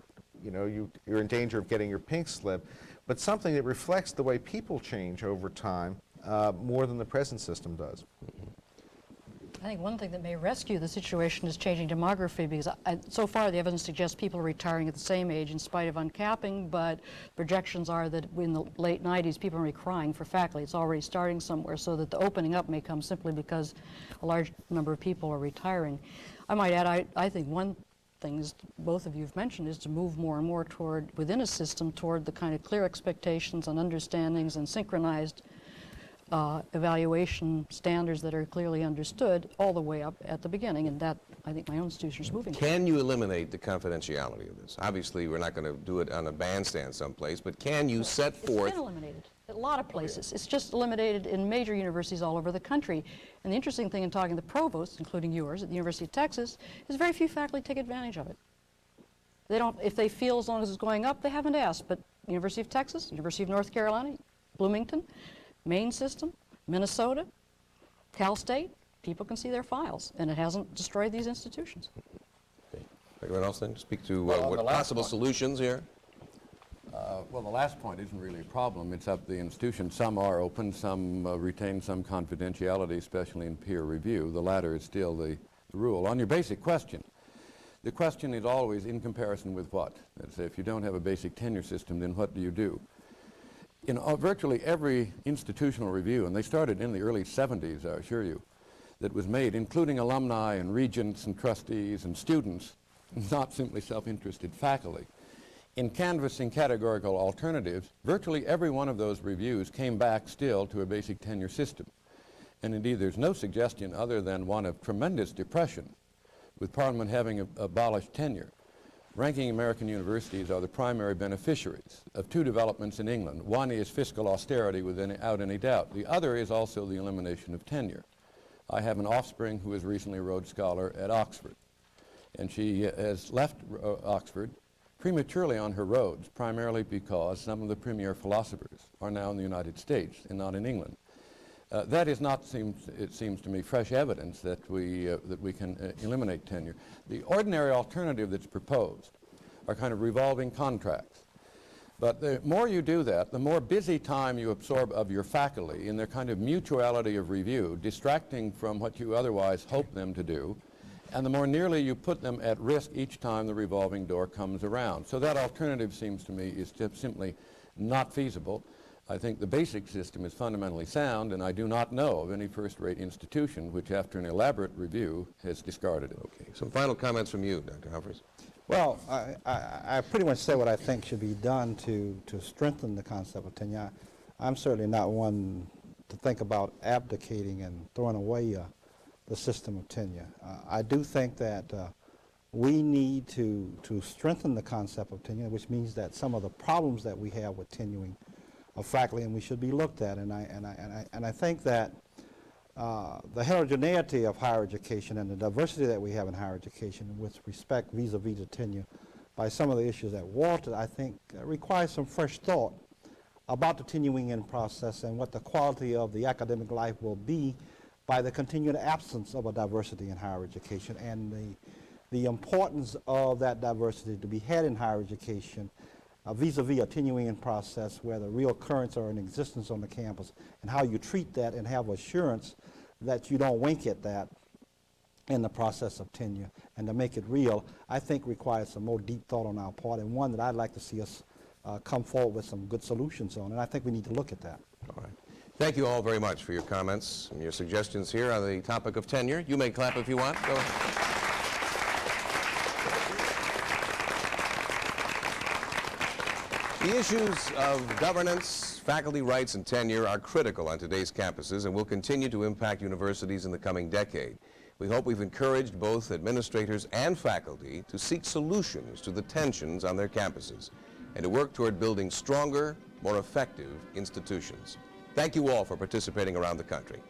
S9: you know, you're in danger of getting your pink slip, but something that reflects the way people change over time more than the present system does.
S19: I think one thing that may rescue the situation is changing demography, because so far the evidence suggests people are retiring at the same age in spite of uncapping, but projections are that in the late 90s people are crying for faculty. It's already starting somewhere, so that the opening up may come simply because a large number of people are retiring. I might add, I think one thing is, both of you have mentioned, is to move more and more toward, within a system, toward the kind of clear expectations and understandings and synchronized evaluation standards that are clearly understood all the way up at the beginning, and that, I think, my own institution is moving.
S1: Can you eliminate the confidentiality of this? Obviously, we're not going to do it on a bandstand someplace, but can you set forth...
S19: It's been eliminated at a lot of places. It's just eliminated in major universities all over the country. And the interesting thing in talking to provosts, including yours at the University of Texas, is very few faculty take advantage of it. They don't, if they feel as long as it's going up, they haven't asked. But University of Texas, University of North Carolina, Bloomington, Maine system, Minnesota, Cal State, people can see their files, and it hasn't destroyed these institutions.
S1: Okay. Anyone else then speak to
S11: Well,
S1: what possible solutions here?
S11: Well, the last point isn't really a problem. It's up to the institution. Some are open, some retain some confidentiality, especially in peer review. The latter is still the rule. On your basic question, the question is always in comparison with what? Let's say if you don't have a basic tenure system, then what do you do? In virtually every institutional review, and they started in the early 70s, I assure you, that was made, including alumni and regents and trustees and students, not simply self-interested faculty. In canvassing categorical alternatives, virtually every one of those reviews came back still to a basic tenure system. And indeed, there's no suggestion other than one of tremendous depression, with Parliament having abolished tenure, ranking American universities are the primary beneficiaries of two developments in England. One is fiscal austerity without any doubt. The other is also the elimination of tenure. I have an offspring who is recently a Rhodes Scholar at Oxford, and she has left Oxford prematurely on her Rhodes, primarily because some of the premier philosophers are now in the United States and not in England. That is not, it seems to me, fresh evidence that we can eliminate tenure. The ordinary alternative that's proposed are kind of revolving contracts. But the more you do that, the more busy time you absorb of your faculty in their kind of mutuality of review, distracting from what you otherwise hope them to do, and the more nearly you put them at risk each time the revolving door comes around. So that alternative seems to me is just simply not feasible. I think the basic system is fundamentally sound, and I do not know of any first-rate institution which, after an elaborate review, has discarded it.
S1: Okay. Some final comments from you, Dr. Humphreys.
S17: Well, I pretty much say what I think should be done to strengthen the concept of tenure. I'm certainly not one to think about abdicating and throwing away the system of tenure. I do think that we need to strengthen the concept of tenure, which means that some of the problems that we have with tenuring of faculty, and we should be looked at. And I think that the heterogeneity of higher education and the diversity that we have in higher education with respect vis-a-vis the tenure by some of the issues at Walter, I think requires some fresh thought about the tenuring in process and what the quality of the academic life will be by the continued absence of a diversity in higher education, and the importance of that diversity to be had in higher education vis-a-vis a tenuring process where the real currents are in existence on the campus, and how you treat that and have assurance that you don't wink at that in the process of tenure. And to make it real, I think requires some more deep thought on our part, and one that I'd like to see us come forward with some good solutions on, and I think we need to look at that.
S1: All right. Thank you all very much for your comments and your suggestions here on the topic of tenure. You may clap if you want. Go ahead. The issues of governance, faculty rights, and tenure are critical on today's campuses and will continue to impact universities in the coming decade. We hope we've encouraged both administrators and faculty to seek solutions to the tensions on their campuses and to work toward building stronger, more effective institutions. Thank you all for participating around the country.